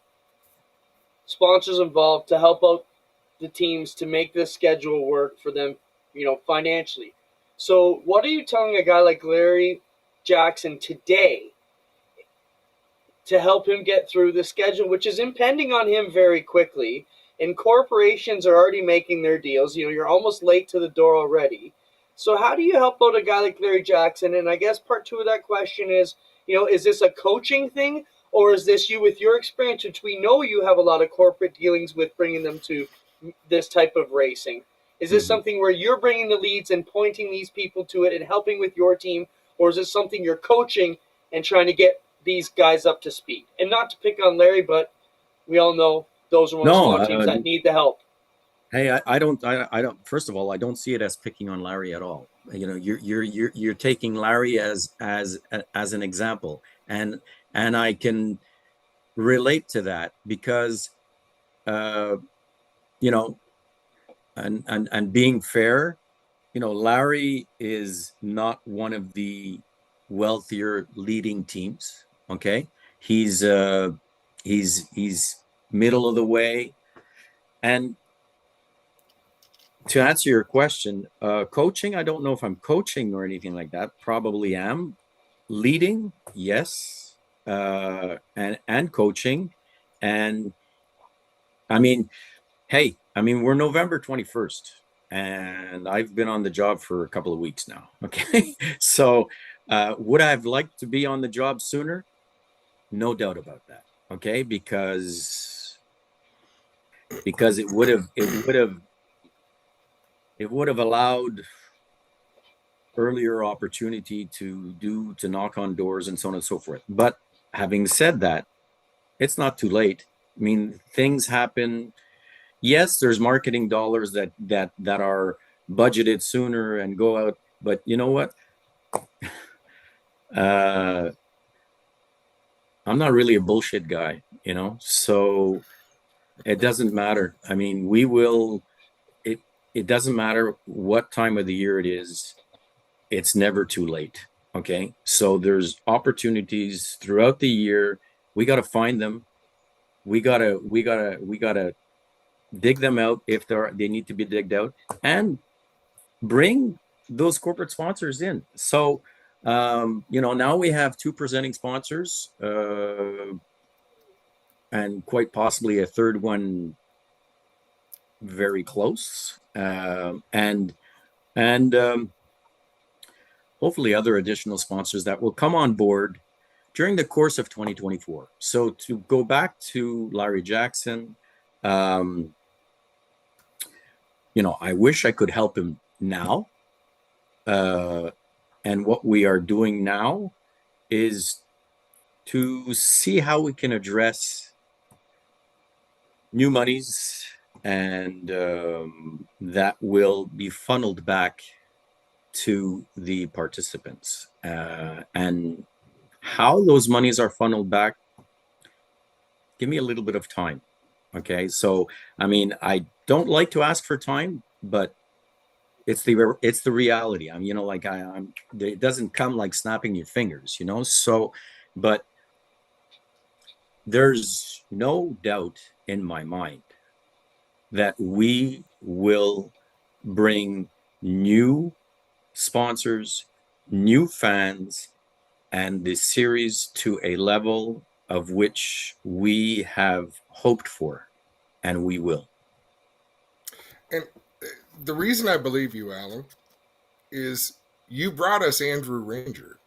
sponsors involved to help out the teams to make this schedule work for them, financially? So, what are you telling a guy like Larry Jackson today to help him get through the schedule, which is impending on him very quickly? And corporations are already making their deals. You're almost late to the door already. So, how do you help out a guy like Larry Jackson? And I guess part two of that question is, is this a coaching thing? Or is this you with your experience, which we know you have a lot of corporate dealings with, bringing them to this type of racing? Is this something where you're bringing the leads and pointing these people to it and helping with your team? Or is this something you're coaching and trying to get these guys up to speed? And not to pick on Larry, but we all know those are one of the smaller teams that need the help. Hey, I don't. First of all, I don't see it as picking on Larry at all. You're taking Larry as an example, and I can relate to that because, and being fair, Larry is not one of the wealthier leading teams. Okay, he's middle of the way, and to answer your question, coaching, I don't know if I'm coaching or anything like that. Probably am. Leading, yes, and coaching. And I mean, hey, we're November 21st, and I've been on the job for a couple of weeks now. Okay. So would I have liked to be on the job sooner? No doubt about that. Okay. Because it would have allowed earlier opportunity to knock on doors and so on and so forth. But having said that, it's not too late. I mean, things happen. Yes, there's marketing dollars that are budgeted sooner and go out. But you know what? I'm not really a bullshit guy, so it doesn't matter. I mean, it doesn't matter what time of the year it is. It's never too late. Okay. So there's opportunities throughout the year. We got to find them. We got to dig them out if they need to be digged out, and bring those corporate sponsors in. So, now we have 2 presenting sponsors, and quite possibly a third one very close, and hopefully other additional sponsors that will come on board during the course of 2024. So to go back to Larry Jackson, I wish I could help him now. And what we are doing now is to see how we can address new monies, and that will be funneled back to the participants, and how those monies are funneled back. Give me a little bit of time. Okay. So, I don't like to ask for time, but it's the reality. It doesn't come like snapping your fingers, so, but there's no doubt in my mind that we will bring new sponsors, new fans, and the series to a level of which we have hoped for, and we will. And the reason I believe you, Alan, is you brought us Andrew Ranger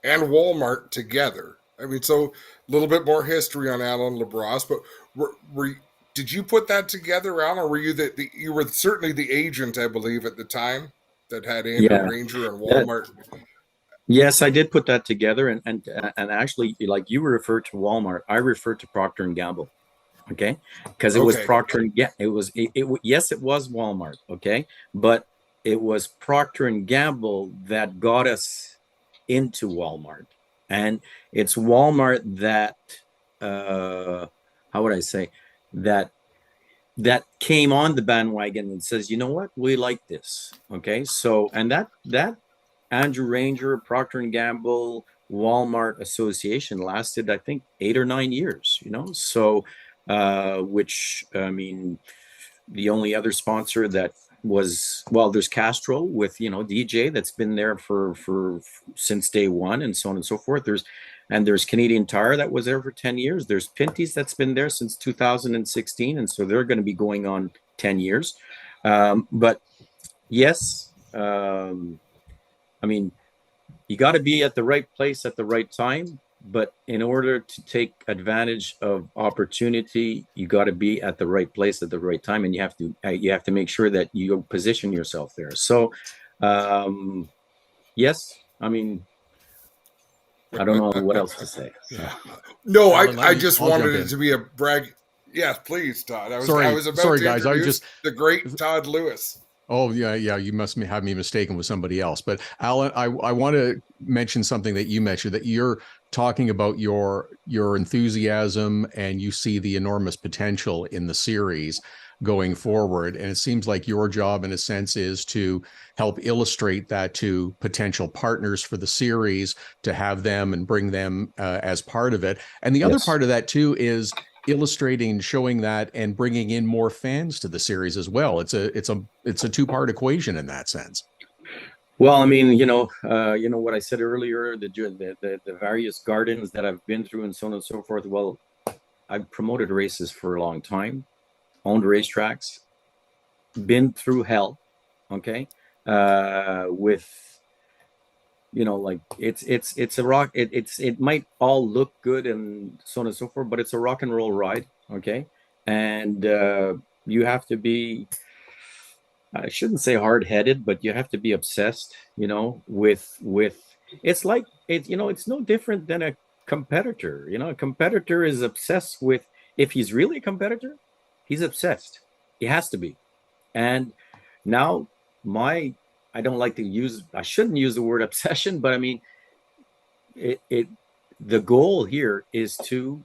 and Walmart together I mean, so a little bit more history on Alan Labrosse, but did you put that together, Alan, or were you you were certainly the agent, I believe, at the time that had Andrew Yeah, Ranger and that, Walmart? yes, I did put that together, and actually, like you referred to Walmart, I referred to Procter and Gamble. Okay, because it was Okay. Procter and yeah, yes, it was Walmart. Okay, but it was Procter and Gamble that got us into Walmart, and it's Walmart that how would I say that came on the bandwagon and says, you know what, we like this. Okay, so and that Andrew Ranger, Procter and Gamble, Walmart association lasted, I think, 8 or 9 years. So which I mean, the only other sponsor that was, well, there's Castrol with DJ that's been there for since day one, and so on and so forth. There's Canadian Tire that was there for 10 years. There's Pinty's that's been there since 2016, and so they're going to be going on 10 years. But yes, I mean, you got to be at the right place at the right time. But in order to take advantage of opportunity, you got to be at the right place at the right time, and you have to make sure that you position yourself there. So, yes, I mean, I don't know what else to say. Yeah. No, Alan, I just I'll wanted jump it in. to be a brag. Yes, please, Todd. I Sorry, was about sorry, to guys. introduce the great Todd Lewis. Oh yeah, yeah. You must have me mistaken with somebody else. But Alan, I want to mention something that you mentioned, that you're talking about your enthusiasm, and you see the enormous potential in the series going forward. And it seems like your job, in a sense, is to help illustrate that to potential partners for the series, to have them and bring them as part of it. And the other part of that too is illustrating, showing that, and bringing in more fans to the series as well. It's a two-part equation in that sense. Well, I mean, what I said earlier, the various gardens that I've been through, and so on and so forth. Well, I've promoted races for a long time, owned racetracks, been through hell. Okay, with like it's a rock. It might all look good and so on and so forth, but it's a rock and roll ride. Okay, and you have to be, I shouldn't say hard-headed, but you have to be obsessed, with it's like it's no different than a competitor. A competitor is obsessed with, if he's really a competitor, he's obsessed. He has to be. And now I don't like to I shouldn't use the word obsession, but I mean, the goal here is to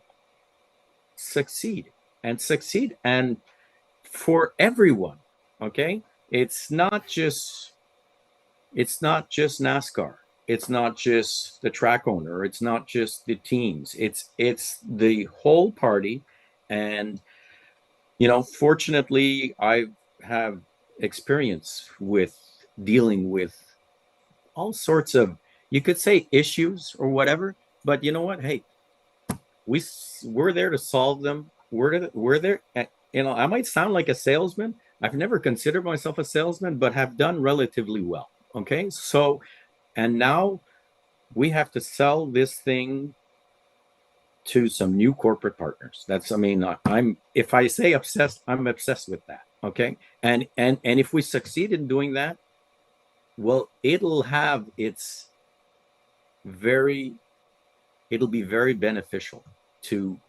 succeed and for everyone. Okay. It's not just NASCAR. It's not just the track owner. It's not just the teams. It's the whole party. And, fortunately, I have experience with dealing with all sorts of, you could say, issues or whatever. But you know what? Hey, we're there to solve them. We're there. I might sound like a salesman. I've never considered myself a salesman, but have done relatively well. Okay. So, and now we have to sell this thing to some new corporate partners. If I say obsessed, I'm obsessed with that. Okay. And if we succeed in doing that, well, it'll be very beneficial to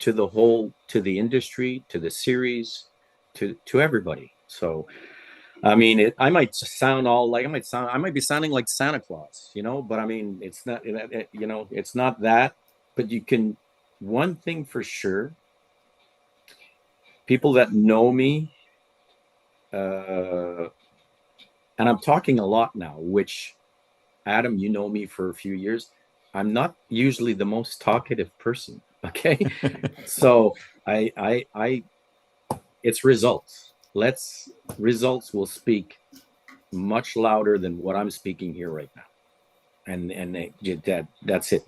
the industry, to the series, to everybody. So, I mean, I might be sounding like Santa Claus, but I mean, it's not, it's not that. But one thing for sure, people that know me, and I'm talking a lot now, which, Adam, you know me for a few years. I'm not usually the most talkative person. Okay. So it's results. Results will speak much louder than what I'm speaking here right now. And that's it.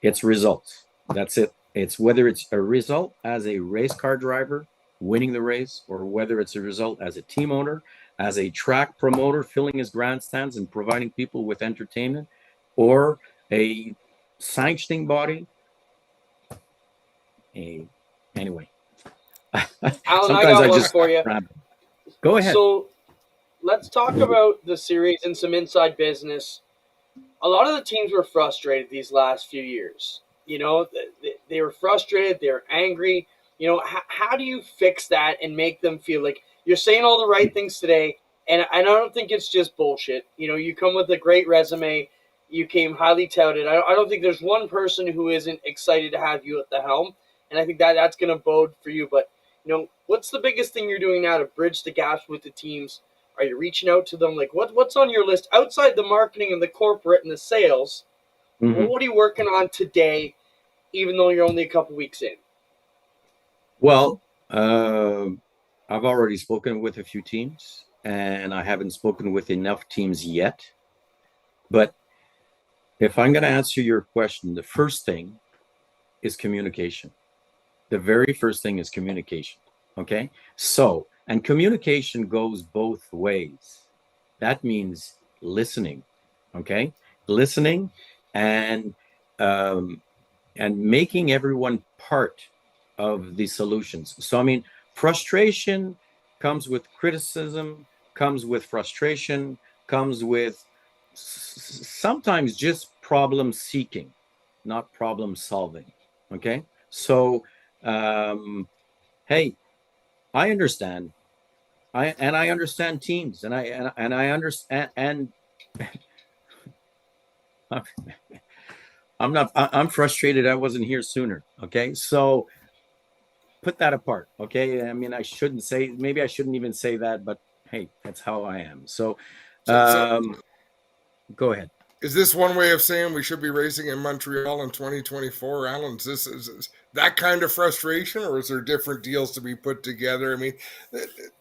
It's results. That's it. It's whether it's a result as a race car driver winning the race, or whether it's a result as a team owner, as a track promoter, filling his grandstands and providing people with entertainment, or a sanctioning body. Anyway, Alan, I sometimes got I one just for you. go ahead. So let's talk about the series and some inside business. A lot of the teams were frustrated these last few years. You know, they were frustrated, they were angry. You know, how do you fix that and make them feel like you're saying all the right things today? And I don't think it's just bullshit. You know, you come with a great resume. You came highly touted. I don't think there's one person who isn't excited to have you at the helm. And I think that's going to bode for you. But, you know, what's the biggest thing you're doing now to bridge the gaps with the teams? Are you reaching out to them? Like, what's on your list outside the marketing and the corporate and the sales? Mhm. What are you working on today, even though you're only a couple weeks in? Well, I've already spoken with a few teams, and I haven't spoken with enough teams yet. But if I'm going to answer your question, the first thing is communication. The very first thing is communication. Okay. So, and communication goes both ways. That means listening. Okay. Listening and, and making everyone part of the solutions. So, I mean, frustration comes with criticism, comes with frustration, comes with sometimes just problem seeking, not problem solving. Okay. So, hey, I understand. I understand teams, and I understand, and I'm frustrated I wasn't here sooner. Okay, so put that apart. Okay, I mean, maybe I shouldn't even say that, but hey, that's how I am. So go ahead. Is this one way of saying we should be racing in Montreal in 2024, Alan? Is that kind of frustration, or is there different deals to be put together? I mean,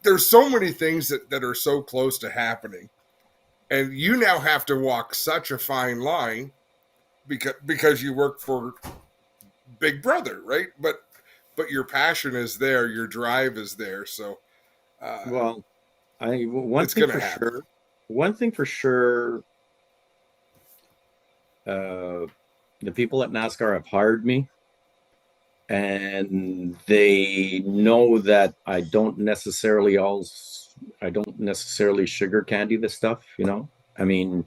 there's so many things that are so close to happening, and you now have to walk such a fine line because you work for Big Brother, right? But your passion is there, your drive is there, so Well, it's going to happen. One thing for sure. The people at NASCAR have hired me, and they know that I don't necessarily sugar candy the stuff, you know. I mean,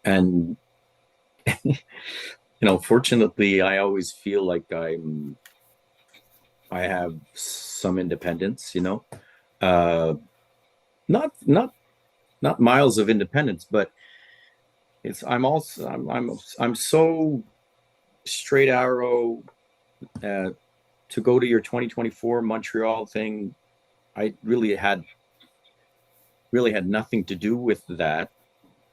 and you know, fortunately, I always feel like I have some independence, you know, not miles of independence, but I'm so straight arrow to go to your 2024 Montreal thing. I really had nothing to do with that.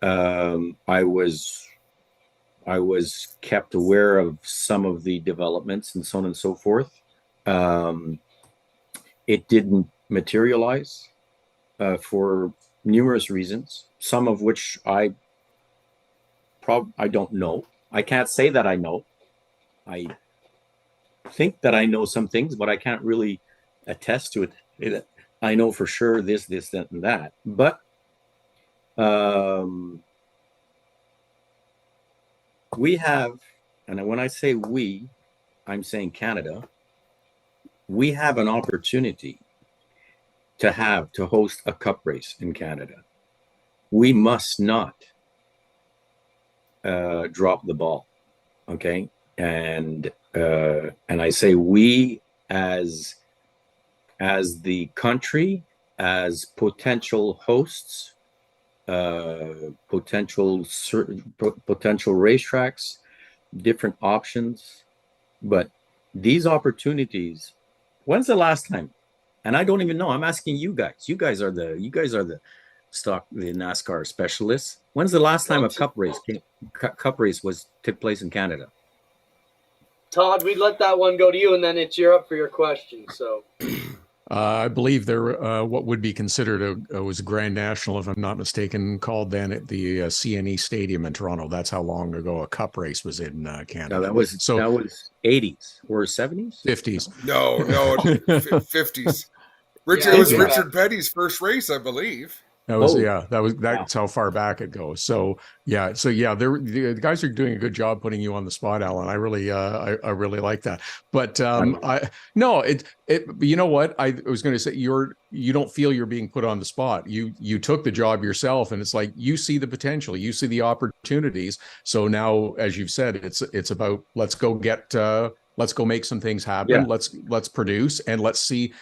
I was kept aware of some of the developments and so on and so forth. It didn't materialize for numerous reasons, some of which I don't know. I can't say that I know. I think that I know some things, but I can't really attest to it. I know for sure this, that, and that. But we have, and when I say we, I'm saying Canada, we have an opportunity to host a cup race in Canada. We must not drop the ball. Okay. And I say we as the country, as potential hosts, potential racetracks, different options. But these opportunities, when's the last time? And I don't even know. I'm asking you guys. You guys are the NASCAR specialists. When's the last time a cup race took place in Canada? Todd, we'd let that one go to you, and then you're up for your question. So, I believe there what would be considered was a Grand National, if I'm not mistaken, called then at the CNE Stadium in Toronto. That's how long ago a cup race was in Canada. No, that was 80s or 70s, 50s. No, 50s. It was Richard Petty's first race, I believe. That was, Oh, yeah, wow. that's how far back it goes. So yeah, the guys are doing a good job putting you on the spot, Alan. I really like that. But I'm, I no, you know what? I was going to say you don't feel you're being put on the spot. You took the job yourself, and it's like you see the potential, you see the opportunities. So now, as you've said, it's about let's go make some things happen. yeah, Let's produce, and let's see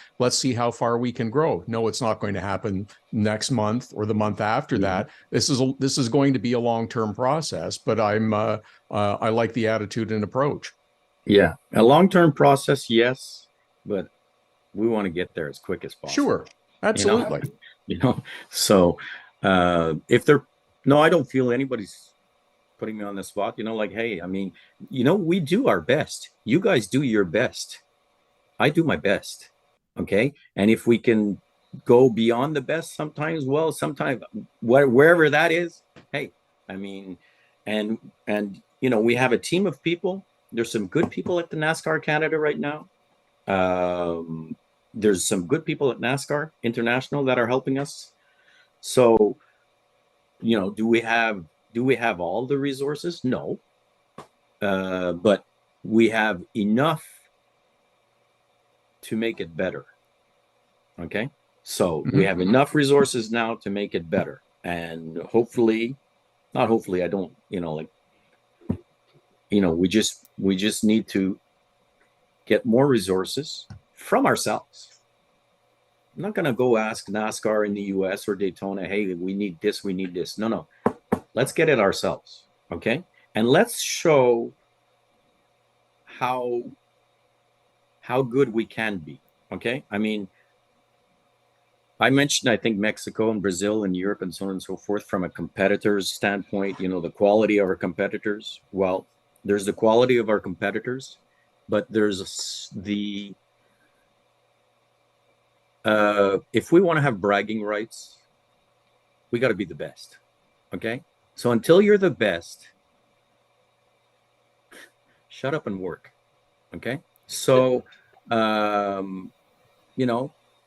how far we can grow. No, it's not going to happen next month or the month after mhm, that. This is going to be a long-term process, but I like the attitude and approach. yeah. A long-term process, yes, but we want to get there as quick as possible. Sure, You know, absolutely. you know. So if they're no, I don't feel anybody's putting me on the spot. Like, hey, I mean, we do our best. You guys do your best. I do my best. Okay, and if we can go beyond the best sometimes, well, sometimes wherever that is, hey, I mean, and we have a team of people. There's some good people at the NASCAR Canada right now. There's some good people at NASCAR International that are helping us. So, do we have all the resources? No, but we have enough to make it better. Okay, so we have enough resources now to make it better, and hopefully, not hopefully, I don't, we just need to get more resources from ourselves. I'm not going to go ask NASCAR in the US or Daytona, hey, we need this, we need this. No. Let's get it ourselves, okay? And let's show how good we can be, okay? I mean, I mentioned, I think, Mexico and Brazil and Europe and so on and so forth from a competitor's standpoint, the quality of our competitors. Well, there's the quality of our competitors, but there's the if we want to have bragging rights, we got to be the best. Okay, so until you're the best, shut up and work. Okay, so I'm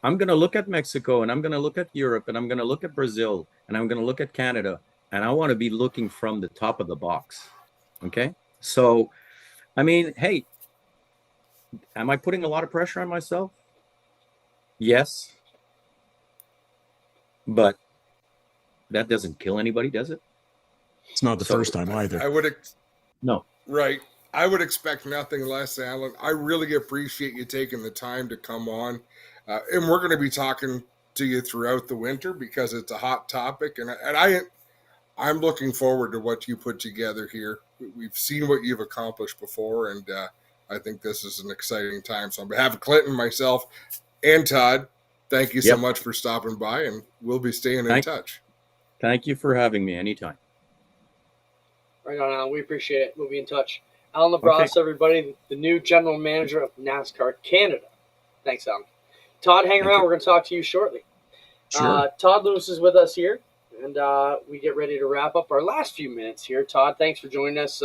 going to look at Mexico, and I'm going to look at Europe, and I'm going to look at Brazil, and I'm going to look at Canada, and I want to be looking from the top of the box. Okay, so I mean, hey, am I putting a lot of pressure on myself? Yes. But that doesn't kill anybody, does it? It's not the first time either. No. Right. I would expect nothing less, Alan. I really appreciate you taking the time to come on. And we're going to be talking to you throughout the winter because it's a hot topic. And I'm looking forward to what you put together here. We've seen what you've accomplished before, and I think this is an exciting time. So on behalf of Clinton, myself, and Todd, thank you so much for stopping by, and we'll be staying in touch. Thank you for having me anytime. Right on, Alan. We appreciate it. We'll be in touch. Alan Labrosse, everybody, the new general manager of NASCAR Canada. Thanks, Alan. Todd, hang around. We're going to talk to you shortly. Sure. Todd Lewis is with us here, and we get ready to wrap up our last few minutes here. Todd, thanks for joining us.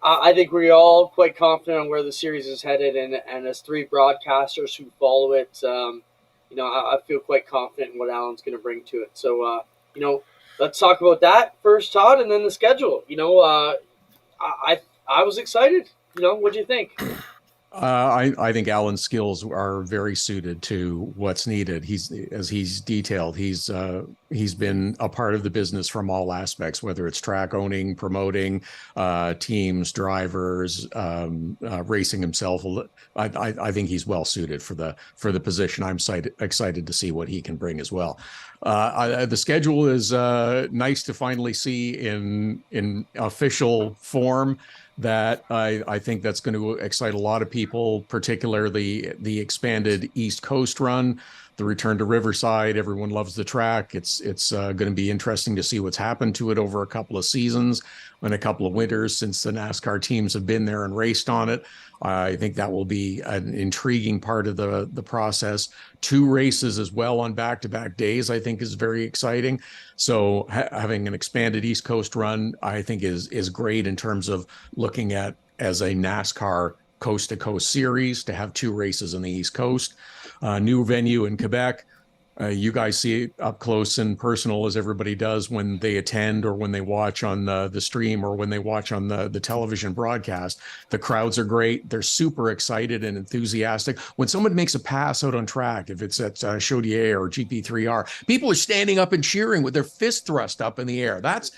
I think we're all quite confident on where the series is headed, and as three broadcasters who follow it, I feel quite confident in what Alan's going to bring to it. So, let's talk about that first, Todd, and then the schedule. I was excited. What do you think? I think Alan's skills are very suited to what's needed. As he's detailed, he's been a part of the business from all aspects, whether it's track owning, promoting, teams, drivers, racing himself. I think he's well suited for the position. I'm excited to see what he can bring as well. The schedule is nice to finally see in official form. That I think that's going to excite a lot of people, particularly the expanded East Coast run, the return to Riverside. Everyone loves the track. It's going to be interesting to see what's happened to it over a couple of seasons and a couple of winters since the NASCAR teams have been there and raced on it. I think that will be an intriguing part of the process. 2 races as well on back-to-back days, I think, is very exciting. So having an expanded East Coast run, I think is great in terms of looking at as a NASCAR coast-to-coast series to have 2 races on the East Coast. New venue in Quebec. You guys see it up close and personal as everybody does when they attend or when they watch on the stream or when they watch on the television broadcast. The crowds are great. They're super excited and enthusiastic. When someone makes a pass out on track, if it's at Chaudière or GP3R, people are standing up and cheering with their fist thrust up in the air. That's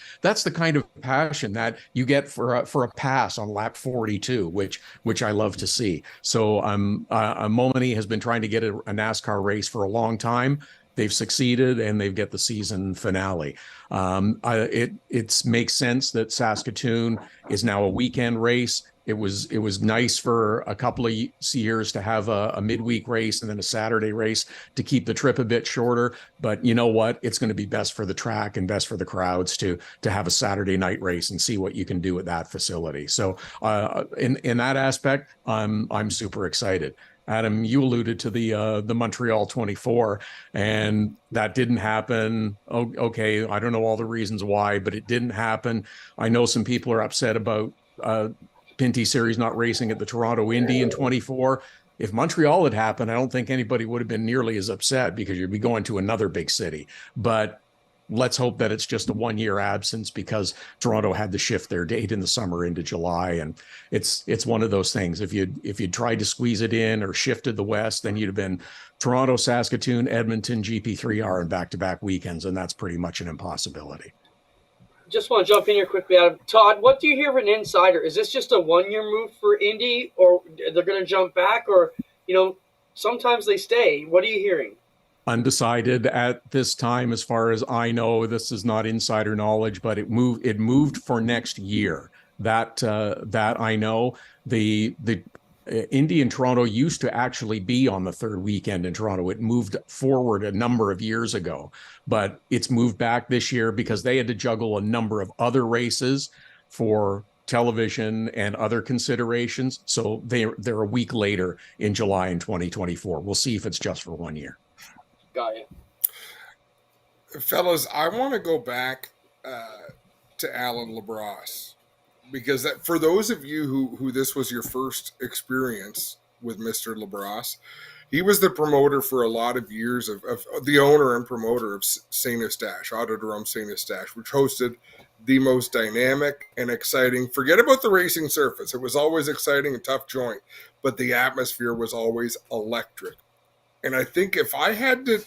the kind of passion that you get for a pass on lap 42, which I love to see. So Momini has been trying to get a NASCAR race for a long time. They've succeeded and they've got the season finale. It makes sense that Saskatoon is now a weekend race. It was nice for a couple of years to have a midweek race and then a Saturday race to keep the trip a bit shorter. But you know what? It's going to be best for the track and best for the crowds to have a Saturday night race and see what you can do at that facility. So in that aspect, I'm super excited. Adam, you alluded to the Montreal 24, and that didn't happen. Oh, okay, I don't know all the reasons why, but it didn't happen. I know some people are upset about Pinty Series not racing at the Toronto Indy in 24. If Montreal had happened, I don't think anybody would have been nearly as upset because you'd be going to another big city. But let's hope that it's just a 1-year absence because Toronto had to shift their date in the summer into July. And it's one of those things. If you'd tried to squeeze it in or shifted the West, then you'd have been Toronto, Saskatoon, Edmonton, GP3R in back-to-back weekends. And that's pretty much an impossibility. Just want to jump in here quickly, Adam. Todd, what do you hear of an insider? Is this just a 1-year move for Indy, or they're going to jump back, or, sometimes they stay? What are you hearing? Undecided at this time, as far as I know. This is not insider knowledge, but it moved for next year. That I know. The Indy and Toronto used to actually be on the third weekend in Toronto. It moved forward a number of years ago, but it's moved back this year because they had to juggle a number of other races for television and other considerations. So they're a week later in July in 2024. We'll see if it's just for 1 year. Got it. Fellas, I want to go back to Alan Labrosse, because for those of you who this was your first experience with Mr. Labrosse, he was the promoter for a lot of years of the owner and promoter of Saint Eustache, Autodrome Saint Eustache, which hosted the most dynamic and exciting, forget about the racing surface. It was always exciting and tough joint, but the atmosphere was always electric. And I think if I had to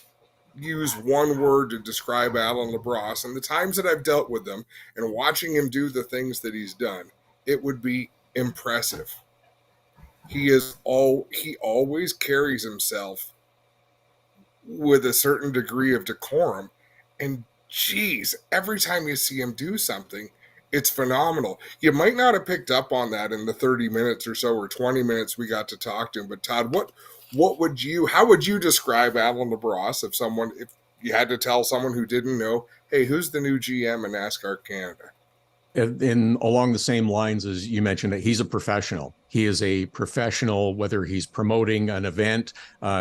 use one word to describe Alan Labrosse and the times that I've dealt with him and watching him do the things that he's done, it would be impressive. He always carries himself with a certain degree of decorum. And geez, every time you see him do something, it's phenomenal. You might not have picked up on that in the 30 minutes or so or 20 minutes we got to talk to him. But Todd, how would you describe Alan Labrosse if you had to tell someone who didn't know, hey, who's the new GM in NASCAR Canada? Along the same lines as you mentioned, he's a professional. He is a professional, whether he's promoting an event,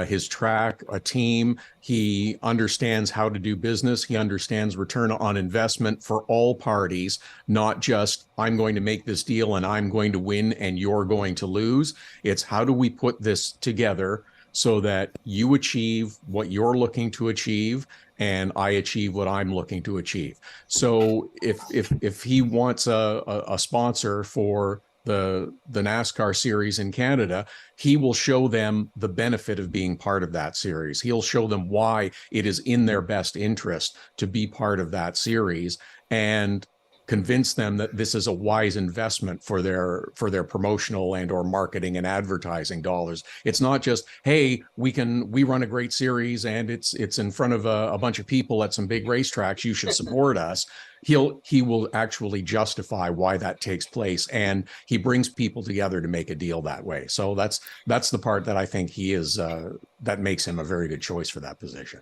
his track, a team. He understands how to do business. He understands return on investment for all parties, not just I'm going to make this deal and I'm going to win and you're going to lose. It's how do we put this together so that you achieve what you're looking to achieve and I achieve what I'm looking to achieve. So if he wants a sponsor for the NASCAR series in Canada, he will show them the benefit of being part of that series. He'll show them why it is in their best interest to be part of that series and convince them that this is a wise investment for their promotional and or marketing and advertising dollars. It's not just, hey, we run a great series and it's in front of a bunch of people at some big racetracks, you should support us. He will actually justify why that takes place, and he brings people together to make a deal that way. So that's the part that I think he is that makes him a very good choice for that position.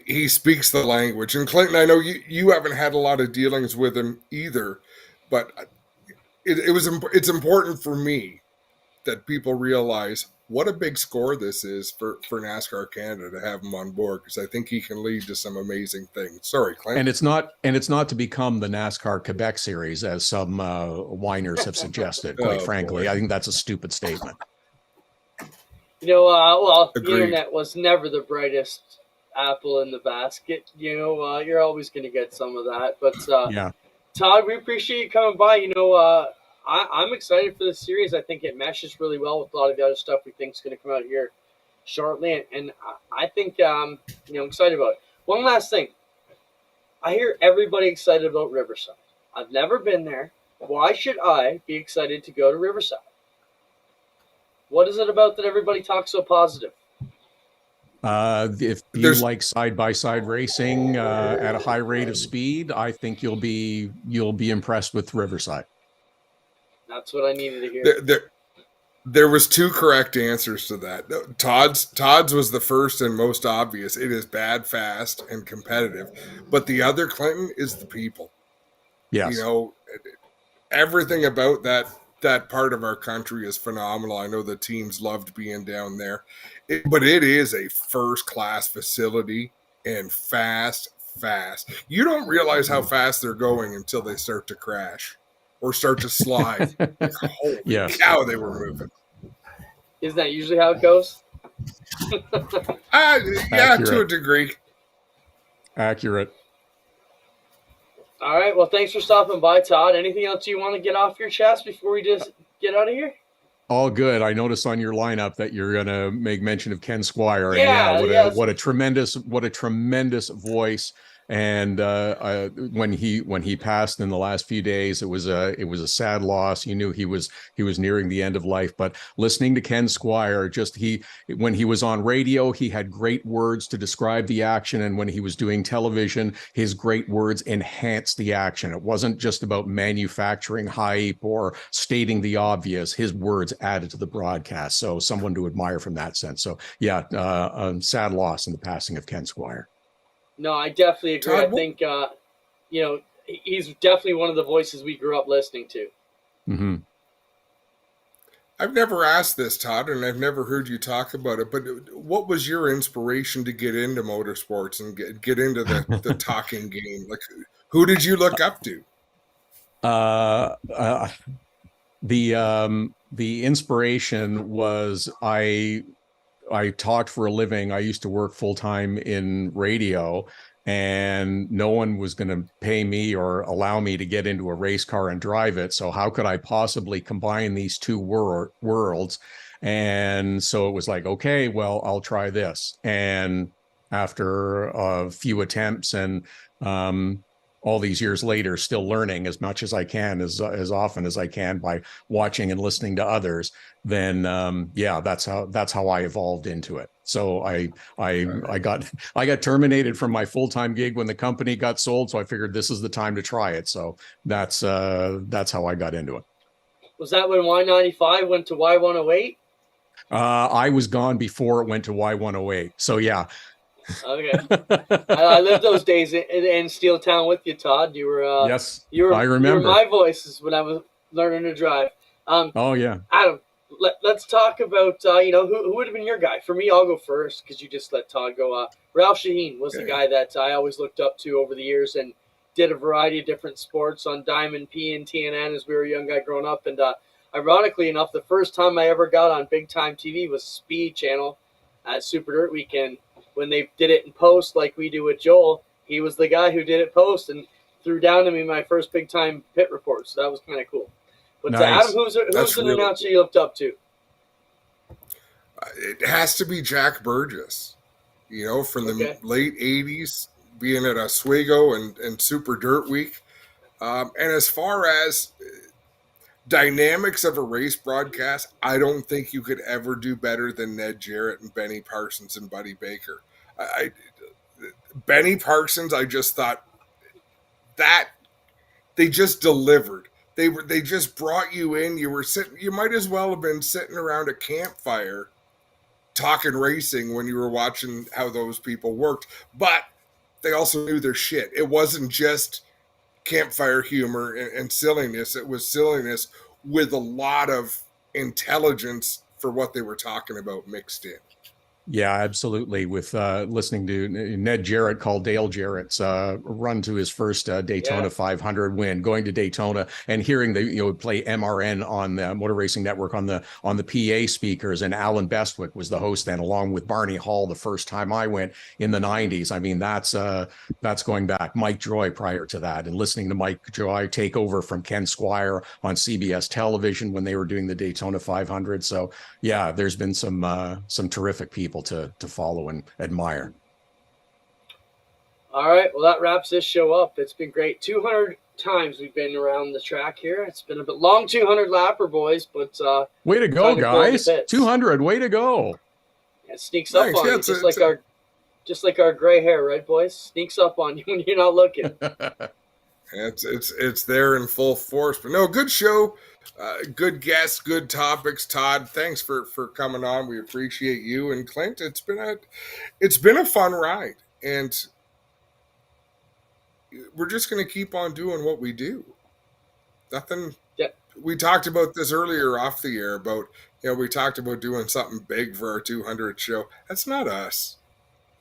He speaks the language. And Clinton, I know you haven't had a lot of dealings with him either, but it's important for me that people realize what a big score this is for NASCAR Canada to have him on board, because I think he can lead to some amazing things. Sorry, Clinton. And it's not to become the NASCAR Quebec series, as some whiners have suggested, quite frankly. Boy. I think that's a stupid statement. The internet was never the brightest apple in the basket. You're always going to get some of that. But Yeah. Todd, we appreciate you coming by. I'm excited for this series. I think it meshes really well with a lot of the other stuff we think is going to come out here shortly, and I think I'm excited about it. One last thing, I hear everybody excited about Riverside. I've never been there. Why should I be excited to go to Riverside? What is it about that everybody talks so positive? If you There's like side by side racing at a high rate of speed, I think you'll be impressed with Riverside. That's what I needed to hear. there was two correct answers to that. Todd's was the first and most obvious. It is bad, fast, and competitive. But the other, Clinton, is the people. Yes. Everything about that part of our country is phenomenal. I know the teams loved being down there. But it is a first-class facility and fast. You don't realize how fast they're going until they start to crash or start to slide. Like, holy cow, they were moving. Isn't that usually how it goes? Yeah, accurate. To a degree. Accurate. All right. Well, thanks for stopping by, Todd. Anything else you want to get off your chest before we just get out of here? All good. I noticed on your lineup that you're going to make mention of Ken Squire. Yeah, and what a tremendous voice. And when he passed in the last few days, it was a sad loss. You knew he was nearing the end of life. But listening to Ken Squire, when he was on radio, he had great words to describe the action, and when he was doing television, his great words enhanced the action. It wasn't just about manufacturing hype or stating the obvious. His words added to the broadcast. So someone to admire from that sense. So yeah, sad loss in the passing of Ken Squire. No, I definitely agree. Todd, I think, he's definitely one of the voices we grew up listening to. Mm-hmm. I've never asked this, Todd, and I've never heard you talk about it, but what was your inspiration to get into motorsports and get into the talking game? Like, who did you look up to? The inspiration was I talked for a living. I used to work full time in radio, and no one was going to pay me or allow me to get into a race car and drive it. So how could I possibly combine these two worlds? And so it was like, okay, well, I'll try this. And after a few attempts and all these years later, still learning as much as I can, as often as I can by watching and listening to others, then that's how I evolved into it. So I got terminated from my full-time gig when the company got sold. So I figured this is the time to try it. So that's how I got into it. Was that when Y95 went to Y108? I was gone before it went to Y108. So yeah. Okay. I lived those days in Steel Town with you, Todd. You were yes. I remember. You were my voices when I was learning to drive. Oh yeah. Adam, let's talk about who would have been your guy. For me, I'll go first because you just let Todd go. Ralph Shaheen was the guy that I always looked up to over the years and did a variety of different sports on Diamond P and TNN as we were a young guy growing up. And ironically enough, the first time I ever got on big time TV was Speed Channel at Super Dirt Weekend. When they did it in post like we do with Joel, he was the guy who did it post and threw down to me my first big time pit report. So that was kind of cool. But nice. Adam, who's an announcer you looked up to? It has to be Jack Burgess. From the late 80s, being at Oswego and Super Dirt Week. And as far as dynamics of a race broadcast, I don't think you could ever do better than Ned Jarrett and Benny Parsons and Buddy Baker. Benny Parsons, I just thought that they just delivered. They just brought you in. You might as well have been sitting around a campfire talking racing when you were watching how those people worked. But they also knew their shit. It wasn't just campfire humor and silliness. It was silliness with a lot of intelligence for what they were talking about mixed in. Yeah, absolutely. With listening to Ned Jarrett call Dale Jarrett's run to his first Daytona 500 win, going to Daytona and hearing the play MRN on the Motor Racing Network on the PA speakers, and Alan Bestwick was the host then, along with Barney Hall. The first time I went in the '90s, I mean that's going back. Mike Joy prior to that, and listening to Mike Joy take over from Ken Squire on CBS television when they were doing the Daytona 500. So yeah, there's been some terrific people to follow and admire. All right, well, that wraps this show up. It's been great. 200 times we've been around the track here. It's been a bit long 200 lapper, boys, but way to go, guys! 200, way to go! It sneaks up on you, just like our gray hair, right, boys? Sneaks up on you when you're not looking. It's there in full force. But no, good show. Good guests, good topics. Todd, thanks for coming on. We appreciate you. And Clint, it's been a fun ride, and we're just going to keep on doing what we do. Nothing. Yeah. We talked about this earlier off the air about, we talked about doing something big for our 200th show. That's not us.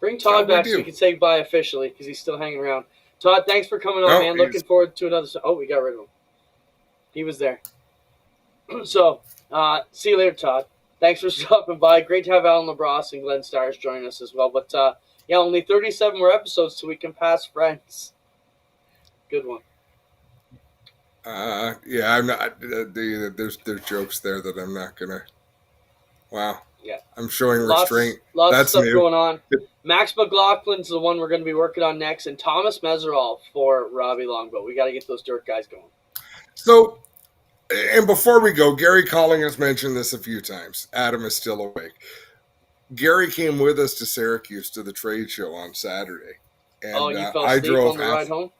Bring Todd back so we can say goodbye officially, because he's still hanging around. Todd, thanks for coming on, man. Looking forward to another. Oh, we got rid of him. He was there. So, see you later, Todd. Thanks for stopping by. Great to have Alan Labrosse and Glenn Styers join us as well. But, only 37 more episodes so we can pass friends. Good one. I'm not. There's jokes there that I'm not gonna. Wow. Yeah. I'm showing restraint. Lots That's of stuff new. going on. Max McLaughlin's the one we're going to be working on next, and Thomas Meserol for Robbie Longboat. We got to get those dirt guys going. So, and before we go, Gary Calling has mentioned this a few times. Adam is still awake. Gary came with us to Syracuse to the trade show on Saturday. And, you fell asleep on the ride home?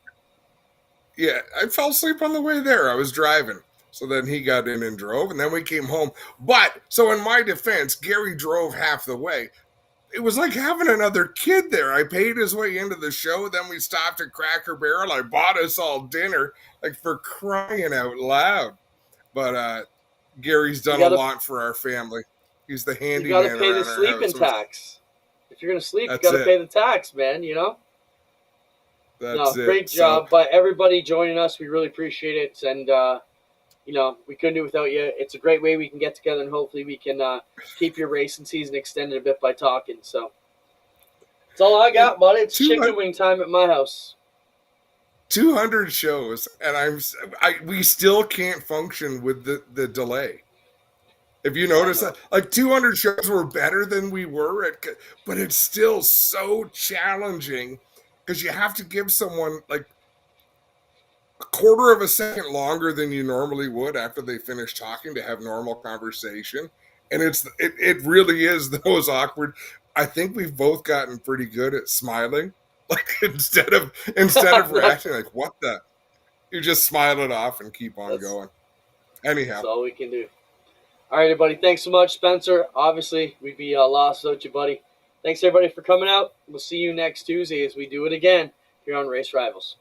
Yeah, I fell asleep on the way there. I was driving. So then he got in and drove, and then we came home. But, so in my defense, Gary drove half the way. It was like having another kid there. I paid his way into the show, then we stopped at Cracker Barrel. I bought us all dinner, like for crying out loud. But Gary's done a lot for our family. He's the handyman. You got to pay the sleeping tax. If you're going to sleep, you got to pay the tax, man, That's it. Great job by everybody joining us. We really appreciate it. And, we couldn't do it without you. It's a great way we can get together, and hopefully we can keep your racing season extended a bit by talking. So that's all I got, buddy. It's chicken wing time at my house. 200 shows, and we still can't function with the delay. If you notice that, like 200 shows were better than we were but it's still so challenging because you have to give someone like a quarter of a second longer than you normally would after they finish talking to have normal conversation. And it really is those awkward. I think we've both gotten pretty good at smiling. Like instead of reacting like, what the? You just smile it off and keep on going. Anyhow. That's all we can do. All right, everybody. Thanks so much, Spencer. Obviously, we'd be lost without you, buddy. Thanks, everybody, for coming out. We'll see you next Tuesday as we do it again here on Race Rivals.